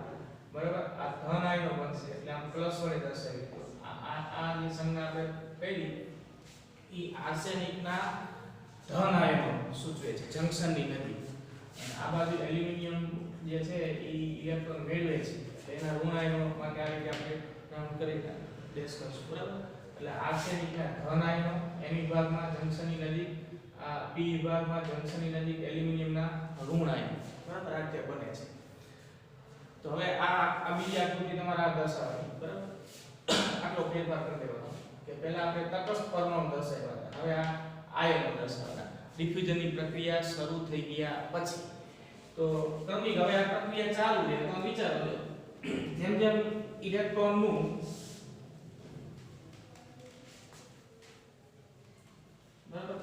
બરાબર આ ધન આયનો બનશે એટલે આમ પ્લસ વડે દર્શાવી. આ જે સંજ્ઞા આપણે કરી ઈ આર્સેનિકના ધન આયનો સૂચવે છે જંક્શનની નજીક. અને આ બાજુ એલ્યુમિનિયમ જે છે ઈ ઇલેક્ટ્રોન મેળવે છે એટલે એના ઋણ આયનો માટે આ રીતે આપણે નામ કરી ડેશ કરશું. બરાબર, એટલે આર્સેનિકના ધન આયનો n વિભાગમાં જંક્શનની નજીક, આ p વિભાગમાં જંક્શનની નજીક એલ્યુમિનિયમના ઋણ આયનો. બરાબર, આ રીતે બને છે. તો હવે આ બીજી આકૃતિ તમારે આ દર્શાવવાની. બરાબર, આટલો ફેરફાર કરી દેવાનો કે પહેલા આપણે તટસ્થ પરમાણુ દર્શાવ્યા હતા, હવે આ આયનો દર્શાવવાના. ડિફ્યુઝનની પ્રક્રિયા શરૂ થઈ ગયા પછી તો ક્રમિક હવે આ પ્રક્રિયા ચાલુ છે. તો વિચારો જેમ જેમ ઇલેક્ટ્રોનનું બરાબર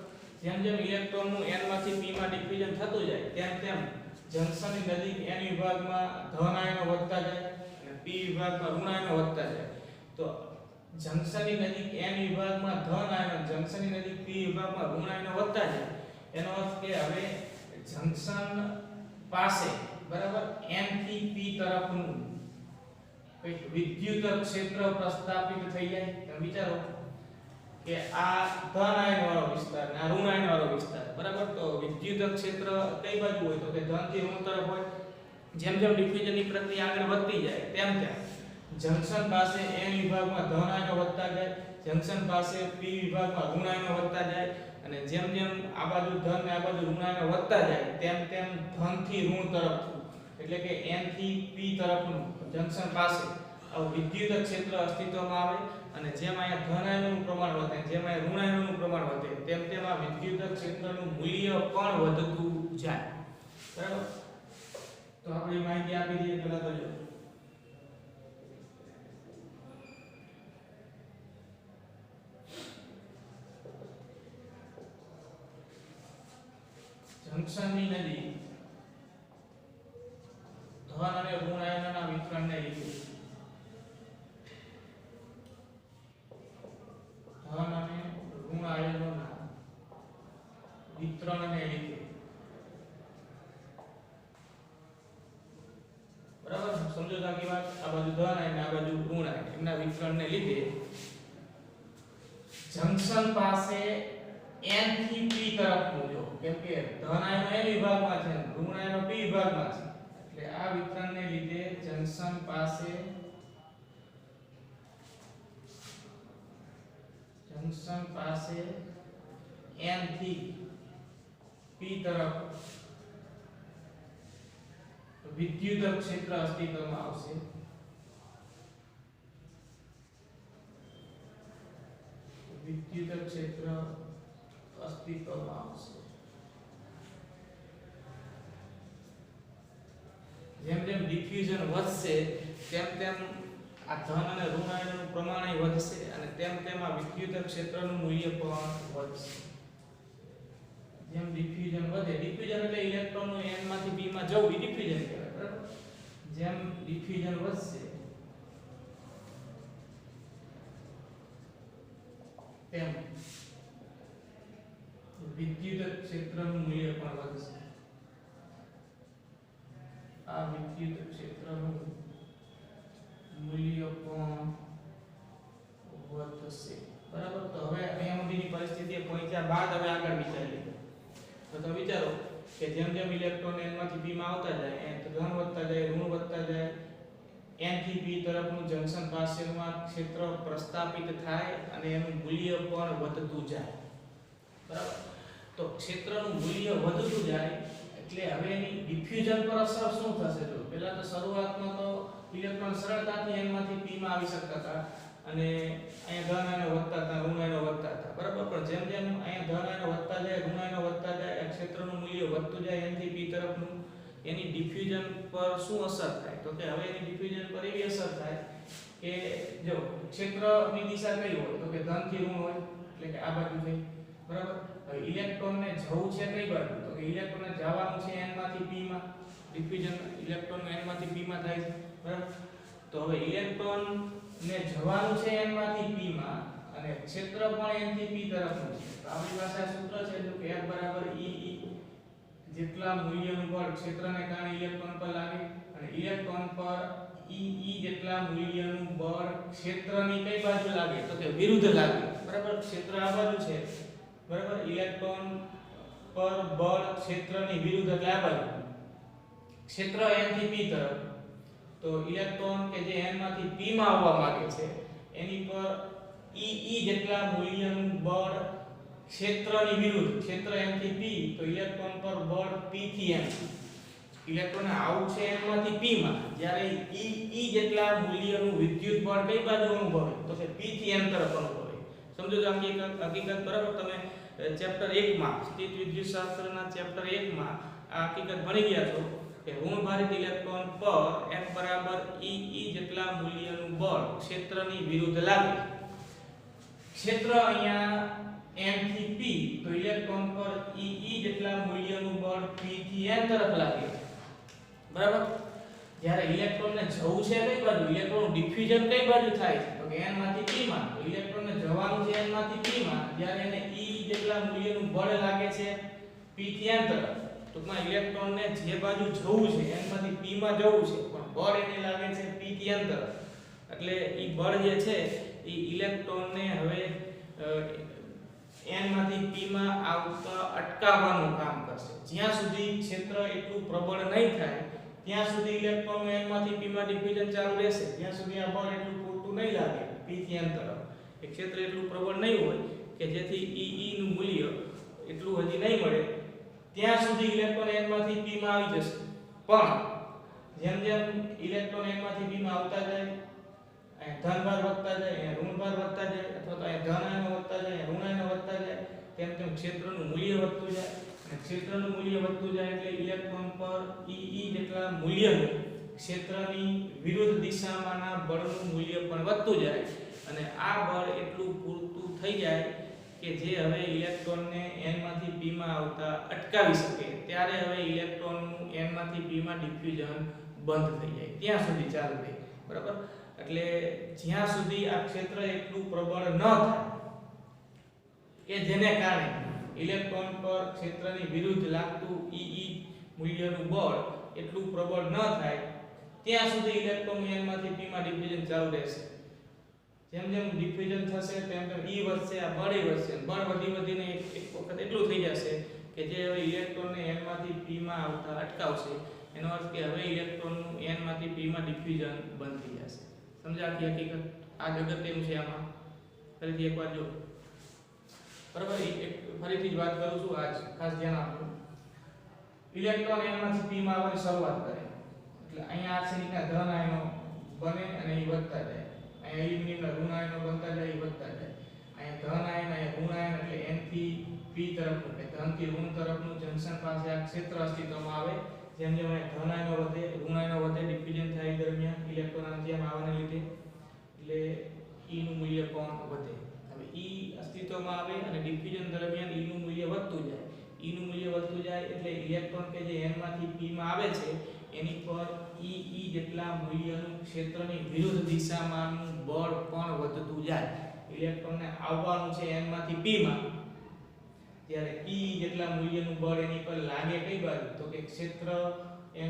જેમ જેમ ઇલેક્ટ્રોનનું n માંથી p માં ડિફ્યુઝન થતું જાય તેમ તેમ જંક્શનની નજીક n વિભાગમાં ધન આયનો વધતા જાય અને p વિભાગમાં ઋણ આયનો વધતા જાય. તો જંક્શનની નજીક n વિભાગમાં ધન આયનો, જંક્શનની નજીક p વિભાગમાં ઋણ આયનો વધતા જાય. એનો અર્થ કે હવે જંક્શન પાસે બરાબર n થી p તરફનું કઈક વિદ્યુત ક્ષેત્ર પ્રસ્થાપિત થઈ જાય. તમે વિચારો કે આ ધન આયન વાળો વિસ્તાર અને આ ઋણ આયન વાળો વિસ્તાર બરાબર, તો વિદ્યુત ક્ષેત્ર કઈ બાજુ હોય તો કે ધન થી ઋણ તરફ હોય. જેમ જેમ ડિફ્યુઝનની પ્રક્રિયા આગળ વધતી જાય તેમ તેમ જંક્શન પાસે n વિભાગમાં ધન આયનો વધતા જાય, જંક્શન પાસે p વિભાગમાં ઋણ આયનો વધતા જાય અને જેમ જેમ આ બાજુ ધન ને આ બાજુ ઋણ આયનો વધતા જાય તેમ તેમ ધન થી ઋણ તરફ એટલે કે n થી p તરફનું જંક્શન પાસે આવું વિદ્યુત ક્ષેત્ર અસ્તિત્વમાં આવે. અને જેમ અહીંયા ધન આયનોનું પ્રમાણ વધે, જેમ અહીંયા ઋણ આયનોનું પ્રમાણ વધે તેમ તેમ આ વિદ્યુત ક્ષેત્રનું મૂલ્ય પણ વધતું જાય. બરાબર, તો આપણે માહિતી આપી દઈએ પહેલા તો જો જંક્શનની નજીક ધન અને ઋણ આયનોના વિતરણને લીધે ધન અને ઋણ આયનોના વિતરણને લીધે બરાબર સમજો તો આખી વાત. આ બાજુ ધન આયન આ બાજુ ઋણ આયન એમના વિતરણને લીધે જંક્શન પાસે n થી p તરફનું જો કેમ કે ધન આયનો n વિભાગમાં છે ઋણ આયનો p વિભાગમાં છે એટલે આ વિતરણને લીધે જંક્શન પાસે n થી p તરફ વિદ્યુત ક્ષેત્ર અસ્તિત્વમાં આવશે. વિદ્યુત ક્ષેત્ર અસ્તિત્વમાં આવશે. જેમ જેમ ડિફ્યુઝન વધશે તેમ તેમ આ ધન અને ઋણ આયનોનું પ્રમાણ વધશે અને તેમ તેમ આ વિદ્યુત ક્ષેત્રનું મૂલ્ય પણ વધશે. જેમ ડિફ્યુઝન વધે, ડિફ્યુઝન એટલે ઇલેક્ટ્રોનનું n માંથી p માં જવું એ ડિફ્યુઝન કહેવાય. બરાબર, જેમ ડિફ્યુઝન વધશે તેમ વિદ્યુત ક્ષેત્રનું મૂલ્ય પણ વધશે. આ વિદ્યુત ક્ષેત્રનું મૂલ્ય પણ વધશે. બરાબર. તો હવે અહીંયા સુધીની પરિસ્થિતિએ પહોંચ્યા બાદ હવે આગળ વિચારીએ. તો તમે વિચારો કે જેમ જેમ ઇલેક્ટ્રોન n માંથી p માં આવતા જાય એ ધન વધતા જાય, ઋણ વધતા જાય, n થી p તરફનું જંકશન પાસેનું આ ક્ષેત્ર પ્રસ્થાપિત થાય અને એનું મૂલ્ય પણ વધતું જાય. બરાબર. તો ક્ષેત્રનું મૂલ્ય વધતું જાય એટલે હવે એની ડિફ્યુઝન પર અસર શું થશે? જો પહેલા તો શરૂઆતમાં તો ઇલેક્ટ્રોન સરળતાથી n માંથી p માં આવી શકતા હતા અને અહીંયા ધન આયનો વધતા હતા, ઋણ આયનો વધતા હતા. બરાબર. પણ જેમ જેમ અહીંયા ધન આયનો વધતા જાય, ઋણ આયનો વધતા જાય, આ ક્ષેત્રનું મૂલ્ય વધતું જાય n થી p તરફનું, એની ડિફ્યુઝન પર શું અસર થાય? તો કે હવે એની ડિફ્યુઝન પર એવી અસર થાય કે જો ક્ષેત્રની દિશા કઈ હોય? તો કે ધન થી ઋણ હોય એટલે કે આ બાજુ થઈ. બરાબર. હવે ઇલેક્ટ્રોનને જવું છે કઈ બાજુ? તો કે ઇલેક્ટ્રોનને જવાનું છે n માંથી p માં. ડિફ્યુઝન ઇલેક્ટ્રોનનું n માંથી p માં થાય છે. બરાબર. તો હવે ઇલેક્ટ્રોનને જવાનું છે n માંથી p માં અને ક્ષેત્ર પણ n થી p તરફનું છે. તો આપણી પાસે આ સૂત્ર છે જો કે F બરાબર E જેટલા મૂલ્યનું બળ ક્ષેત્રને કારણે ઇલેક્ટ્રોન પર લાગે અને ઇલેક્ટ્રોન પર E જેટલા મૂલ્યનું બળ ક્ષેત્રની કઈ બાજુ લાગે? તો કે વિરુદ્ધ લાગે. બરાબર. ક્ષેત્ર આ બાજુ છે. બરાબર. ઇલેક્ટ્રોન પર બળ ક્ષેત્રની વિરુદ્ધ એટલે આ બાજુ. ક્ષેત્ર n થી p તરફ. તો ઇલેક્ટ્રોન કે જે n માંથી p માં આવવા માંગે છે એની પર E જેટલા મૂલ્યનું બળ ક્ષેત્રની વિરુદ્ધ, ક્ષેત્ર n થી p, તો ઇલેક્ટ્રોન પર બળ p થી n. ઇલેક્ટ્રોન આવું છે n માંથી p માં, જ્યારે E જેટલા મૂલ્યનું વિદ્યુત બળ કઈ બાજુ અનુભવે? તો કે p થી n તરફ અનુભવે. સમજો છો હકીકત? બરાબર. તમે ચેપ્ટર 1 માં સ્થિત વિદ્યુતશાસ્ત્રના ચેપ્ટર 1 માં આ હકીકત ભણી ગયા છો કે ઋણભારિત ઇલેક્ટ્રોન પર F બરાબર E જેટલા મૂલ્યનું બળ ક્ષેત્રની વિરુદ્ધ લાગે. ક્ષેત્ર અહીંયા n થી p, તો ઇલેક્ટ્રોન પર E જેટલા મૂલ્યનું બળ p થી n તરફ લાગે. બરાબર. જ્યારે ઇલેક્ટ્રોનને જવું છે કઈ બાજુ? ઇલેક્ટ્રોનનું ડિફ્યુઝન કઈ બાજુ થાય છે? તો કે n માંથી p માં. તો ઇલેક્ટ્રોનને જવાનું છે n માંથી p માં, જ્યારે એને E જેટલા મૂલ્યનું બળ લાગે છે p થી n તરફ. ટૂંકમાં ઇલેક્ટ્રોનને જે બાજુ જવું છે n માંથી p માં જવું છે પણ બળ એને લાગે છે p થી n તરફ. એટલે ઈ બળ જે છે ઈ ઇલેક્ટ્રોનને હવે n માંથી p માં આવતા અટકાવવાનું કામ કરશે. જ્યાં સુધી ક્ષેત્ર એટલું પ્રબળ નહીં થાય ત્યાં સુધી ઇલેક્ટ્રોનનું n માંથી p માં ડિફ્યુઝન ચાલુ રહેશે. જ્યાં સુધી આ બળ એટલું પૂરતું નહીં લાગે p થી n તરફ, એ ક્ષેત્ર એટલું પ્રબળ નહીં હોય કે જેથી E નું મૂલ્ય એટલું હજી નહીં મળે, ત્યાં સુધી ઇલેક્ટ્રોન n માંથી p માં આવી જશે. પણ જેમ જેમ ઇલેક્ટ્રોન n માંથી p માં આવતા જાય, અહીં ધન ભાર વધતા જાય, અહીં ઋણ ભાર વધતા જાય, અથવા તો અહીં ધન આયનો વધતા જાય, ઋણ આયનો વધતા જાય, તેમ તેમ ક્ષેત્રનું મૂલ્ય વધતું જાય. અને ક્ષેત્રનું મૂલ્ય વધતું જાય એટલે ઇલેક્ટ્રોન પર E જેટલા મૂલ્યનું ક્ષેત્રની વિરુદ્ધ દિશામાંના બળનું મૂલ્ય પણ વધતું જાય અને આ બળ એટલું પૂરતું થઈ જાય કે જે હવે ઇલેક્ટ્રોનને n માંથી p માં આવતા અટકાવી શકે. ત્યારે હવે ઇલેક્ટ્રોનનું n માંથી p માં ડિફ્યુઝન બંધ થઈ જાય. ત્યાં સુધી ચાલુ રહે. બરાબર. એટલે જ્યાં સુધી આ ક્ષેત્ર એટલું પ્રબળ ન થાય કે જેને કારણે ઇલેક્ટ્રોન પર ક્ષેત્રની વિરુદ્ધ લાગતું E મૂલ્યનું બળ એટલું પ્રબળ ન થાય ત્યાં સુધી ઇલેક્ટ્રોનનું n માંથી p માં ડિફ્યુઝન ચાલુ રહેશે. જેમ જેમ ડિફ્યુઝન થશે તેમ તેમ E વધશે, આ બળ વધશે. બળ વધીને એક વખત એટલું થઈ જશે કે જે હવે ઇલેક્ટ્રોનને n માંથી p માં આવતા અટકાવશે. એનો અર્થ કે હવે ઇલેક્ટ્રોનનું n માંથી p માં ડિફ્યુઝન બંધ થઈ જશે. સમજ્યા આખી હકીકત? આ જગતનું છે. આમાં ફરીથી એકવાર જો. બરાબર. ફરીથી જ વાત કરું છું. આજ ખાસ ધ્યાન આપજો. ઇલેક્ટ્રોન n માંથી p માં આવવાની શરૂઆત કરે એટલે અહીંયા આર્સેનિકના ધન આયનો બને અને એ વધતા જાય. અહીંયા એલ્યુમિનિયમના ઋણ આયનો બનતા જાય, એ વધતા જાય. અહીંયા ધન આયન, અહીંયા ઋણ આયન એટલે n થી p તરફનું કે ધન થી ઋણ તરફનું જંકશન પાસે આ ક્ષેત્ર અસ્તિત્વમાં આવે. જેમ જેમ અહીંયા ધન આયનો વધે, ઋણ આયનો વધે, ડિફ્યુઝન થાય દરમિયાન ઇલેક્ટ્રોન આની જેમ આવવાને લીધે એટલે E નું મૂલ્ય પણ વધે. હવે E અસ્તિત્વમાં આવે અને ડિફ્યુઝન દરમિયાન E નું મૂલ્ય વધતું જાય. E નું મૂલ્ય વધતું જાય એટલે ઇલેક્ટ્રોન કે જે n માંથી p માં આવે છે એની પર E જેટલા મૂલ્યનું ક્ષેત્રની વિરુદ્ધ દિશામાંનું બળ પણ વધતું જાય. ઇલેક્ટ્રોનને આવવાનું છે n માંથી p માં, ત્યારે E જેટલા મૂલ્યનું બળ એની પર લાગે કઈ બાજુ? તો કે ક્ષેત્ર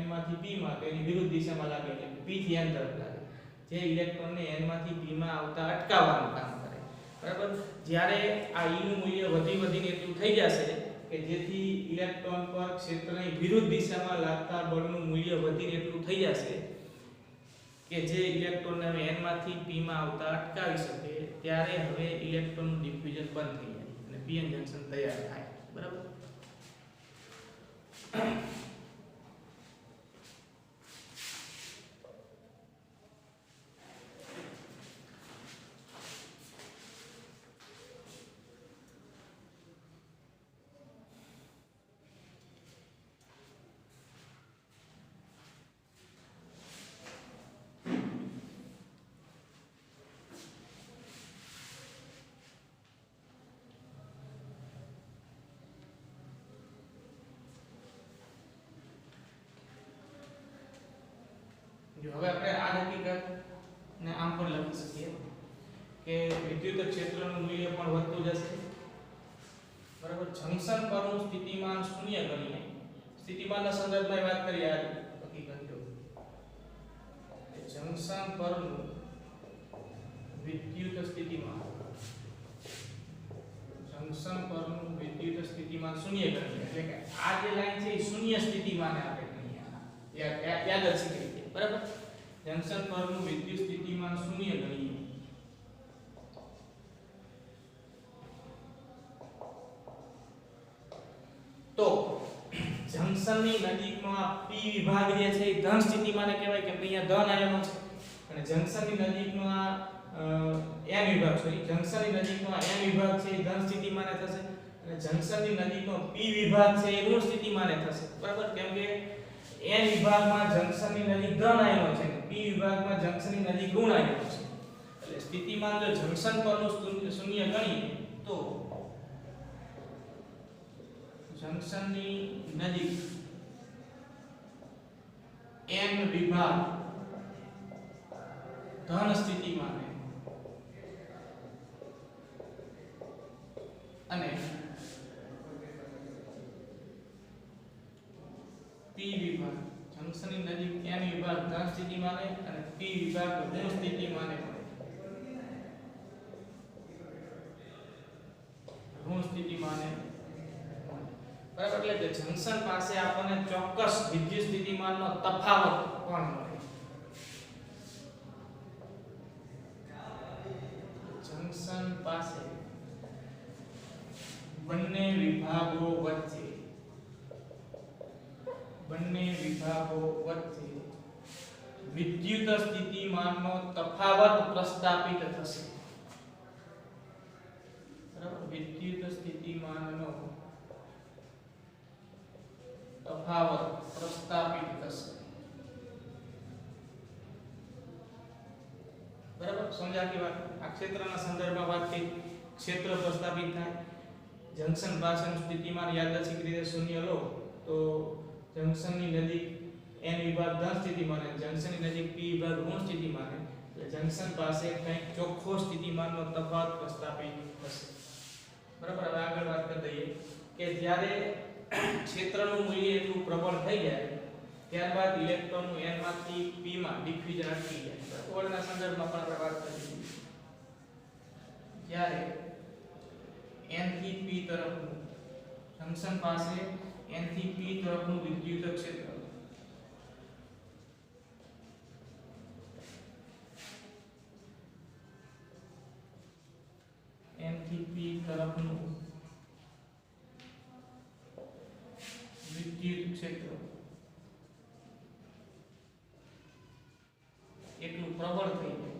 n માંથી p માં, તો એની વિરુદ્ધ દિશામાં લાગે એટલે p થી n તરફ લાગે, જે ઇલેક્ટ્રોનને n માંથી p માં આવતા અટકાવવાનું કામ કરે. બરાબર. જ્યારે આ E નું મૂલ્ય વધીને એટલું થઈ જશે કે જેથી ઇલેક્ટ્રોન પર ક્ષેત્રની વિરુદ્ધ દિશામાં લાગતા બળનું મૂલ્ય વધીને એટલું થઈ જશે કે જે ઇલેક્ટ્રોનને હવે n માંથી p માં આવતા અટકાવી શકે, ત્યારે હવે ઇલેક્ટ્રોનનું ડિફ્યુઝન બંધ થઈ જાય અને pn જંકશન તૈયાર થાય. બરાબર. જો હવે આપણે આ હકીકત ને આમ પણ લખી શકીએ કે વિદ્યુત ક્ષેત્રનું મૂલ્ય પણ વધતું જશે. બરાબર. જંકશન પરનું સ્થિતિમાન શૂન્ય ગણીએ. સ્થિતિમાનના સંદર્ભમાં વાત કરીએ આ હકીકત. જો જંકશન પરનું વિદ્યુત સ્થિતિમાન શૂન્ય ગણીએ એટલે કે આ જે લાઈન છે એ શૂન્ય સ્થિતિમાને આપણે ગણીએ. યાદ રાખી શકીએ. બરાબર. જંકશન પરનું વિદ્યુત સ્થિતિમાન શૂન્ય ગણીએ તો જંકશનની નજીકનો આ p વિભાગ જે છે એ ધન સ્થિતિમાને કહેવાય કે અહીંયા ધન આયનો છે, અને જંકશનની નજીકનો આ n વિભાગ જંકશનની નજીકનો આ n વિભાગ છે એ ધન સ્થિતિમાને થશે, અને જંકશનની નજીકનો p વિભાગ છે એ ઋણ સ્થિતિમાને થશે. બરાબર. કેમ કે n વિભાગમાં જંકશનની નજીક ધન આયનો છે, p વિભાગમાં જંકશનની નજીક ઋણ આયનો છે. એટલે સ્થિતિમાન જો જંકશન પરનું શૂન્ય ગણીએ તો જંકશનની નજીક n વિભાગ ધન સ્થિતિમાને અને p વિભાગ જંકશનની નજીક n વિભાગ ધન સ્થિતિમાને અને p વિભાગ ઋણ સ્થિતિમાને બરાબર. એટલે કે જંકશન પાસે આપણને ચોક્કસ વિદ્યુત સ્થિતિમાનનો તફાવત પણ મળે. જંકશન પાસે બંને વિભાગો વચ્ચે વિદ્યુત સ્થિતિમાનનો તફાવત પ્રસ્થાપિત થશે. બરાબર. વિદ્યુત સ્થિતિમાનનો તફાવત પ્રસ્થાપિત થશે. બરાબર. સમજ્યા કે વાત? આ ક્ષેત્રના સંદર્ભમાં વાત થઈ. ક્ષેત્ર પ્રસ્થાપિત થાય. જંકશન પાસેનું સ્થિતિમાન યાદચ્છિક રીતે શૂન્ય લો તો જંકશનની નજીક n વિભાગ ધન સ્થિતિમાન અને જંકશનની નજીક p વિભાગ ઋણ સ્થિતિમાન, એટલે જંકશન પાસે કંઈક ચોખ્ખો સ્થિતિમાનનો તફાવત પ્રસ્થાપિત થશે. બરાબર. હવે આગળ વાત કરી દઈએ કે જ્યારે ક્ષેત્રનું મૂલ્ય એટલું પ્રબળ થઈ જાય ત્યારબાદ ઇલેક્ટ્રોનનું n માંથી p માં ડિફ્યુઝન અટકી જાય. ઓળના સંદર્ભમાં પણ આપણે વાત કરી. જ્યારે n થી p તરફનું જંકશન પાસે n થી p તરફનું વિદ્યુત ક્ષેત્ર n થી p તરફનું વિદ્યુત ક્ષેત્ર એટલું પ્રબળ થઈ જાય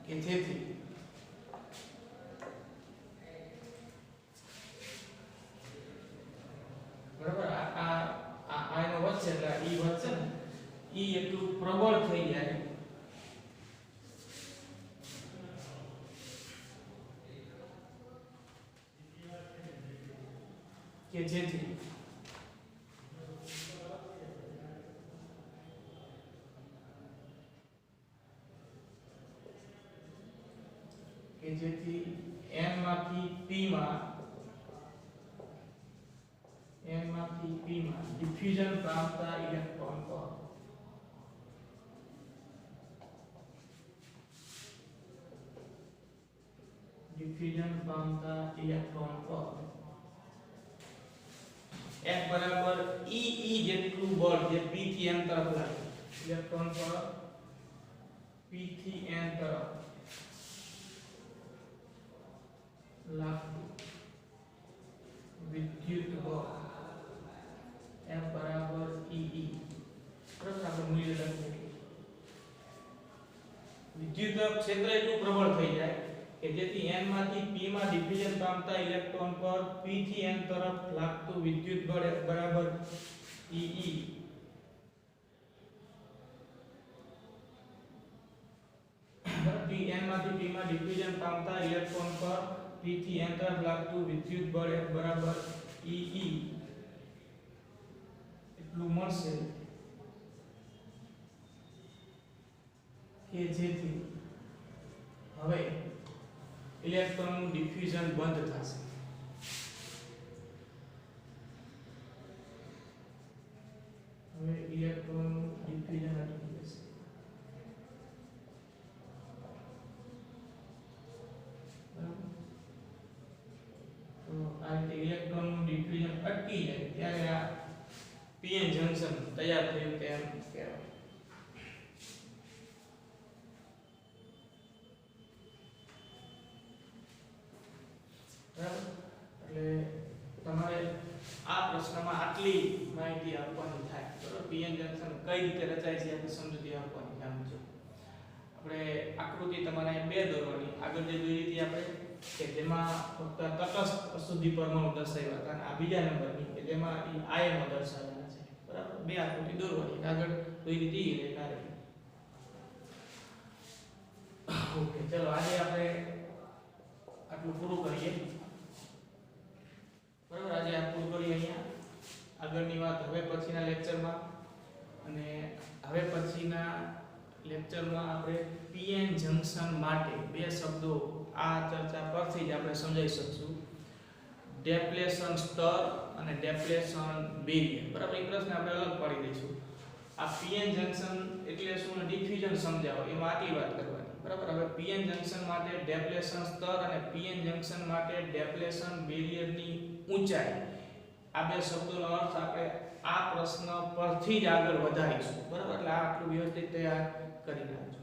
કે જેથી બરાબર આ એનો વધશે એટલે ઈ વધશે ને ઈ એટલું પ્રબળ થઈ જાય કે જેથી n માંથી p માં ડિફ્યુઝન પામતા ઇલેક્ટ્રોન પર ડિફ્યુઝન પામતા ઇલેક્ટ્રોન પર F બરાબર E જેટલું બળ જે P થી N તરફ લાગે ઇલેક્ટ્રોન પર P થી N તરફ લાગતું વિદ્યુત બળ F બરાબર E બરાબર આપણે મૂલ્ય લખીએ વિદ્યુત ક્ષેત્ર એટલું પ્રબળ થઈ જાય કે જેથી n માંથી p માં ડિફ્યુઝન પામતા ઇલેક્ટ્રોન પર p થી n તરફ લાગતું વિદ્યુત બળ F બરાબર E p n માંથી p માં ડિફ્યુઝન પામતા ઇલેક્ટ્રોન પર p થી n તરફ લાગતું વિદ્યુત બળ F બરાબર E એટલું મળશે કે જેથી હવે ઇલેક્ટ્રોનનું ડિફ્યુઝન બંધ થશે હવે ઇલેક્ટ્રોનનું ડિફ્યુઝન અટકી જશે તો આ રીતે ઇલેક્ટ્રોનનું ડિફ્યુઝન અટકી જાય ત્યારે આ પીએન જંકશન તૈયાર થયું તેમ કહેવાય એટલે તમારે આ પ્રશ્નમાં આટલી માહિતી આપવાની થાય બરાબર પીએન જંકશન કઈ રીતે રચાય છે આપણે સમજૂતી આપવાની છે સમજો આપણે આકૃતિ તમારે બે દોરવાની આગળ જે દોરી હતી આપણે કે જેમાં ફક્ત તટસ્થ અશુદ્ધિ પરમાણુ દર્શાવ્યા હતા અને આ બીજા નંબરની કે જેમાં આયનો દર્શાવેલા છે બરાબર બે આકૃતિ દોરવાની આગળ દોરી હતી રેખા રહી ઓકે ચલો આજે આપણે આટલું પૂરું કરીએ બરાબર આજે આ પૂરું કરીએ અહીંયા આગળની વાત હવે પછીના લેક્ચરમાં અને હવે પછીના લેક્ચરમાં આપણે પીએન જંકશન માટે બે શબ્દો આ ચર્ચા પરથી જ આપણે સમજાવી શકશું ડેપ્લેશન સ્તર અને ડેપ્લેશન બેરિયર બરાબર એ પ્રશ્ન આપણે અલગ પાડી દઈશું આ પીએન જંકશન એટલે શું ને ડિફ્યુઝન સમજાવો એમાં આટલી વાત કરવાની બરાબર હવે પીએન જંકશન માટે ડેપ્લેશન સ્તર અને પીએન જંકશન માટે ડેપ્લેશન બેરિયરની ઊંચાઈ આ બે શબ્દોનો અર્થ આપણે આ પ્રશ્ન પરથી જ આગળ વધારીશું બરાબર એટલે આ આટલું વ્યવસ્થિત તૈયાર કરી નાખજો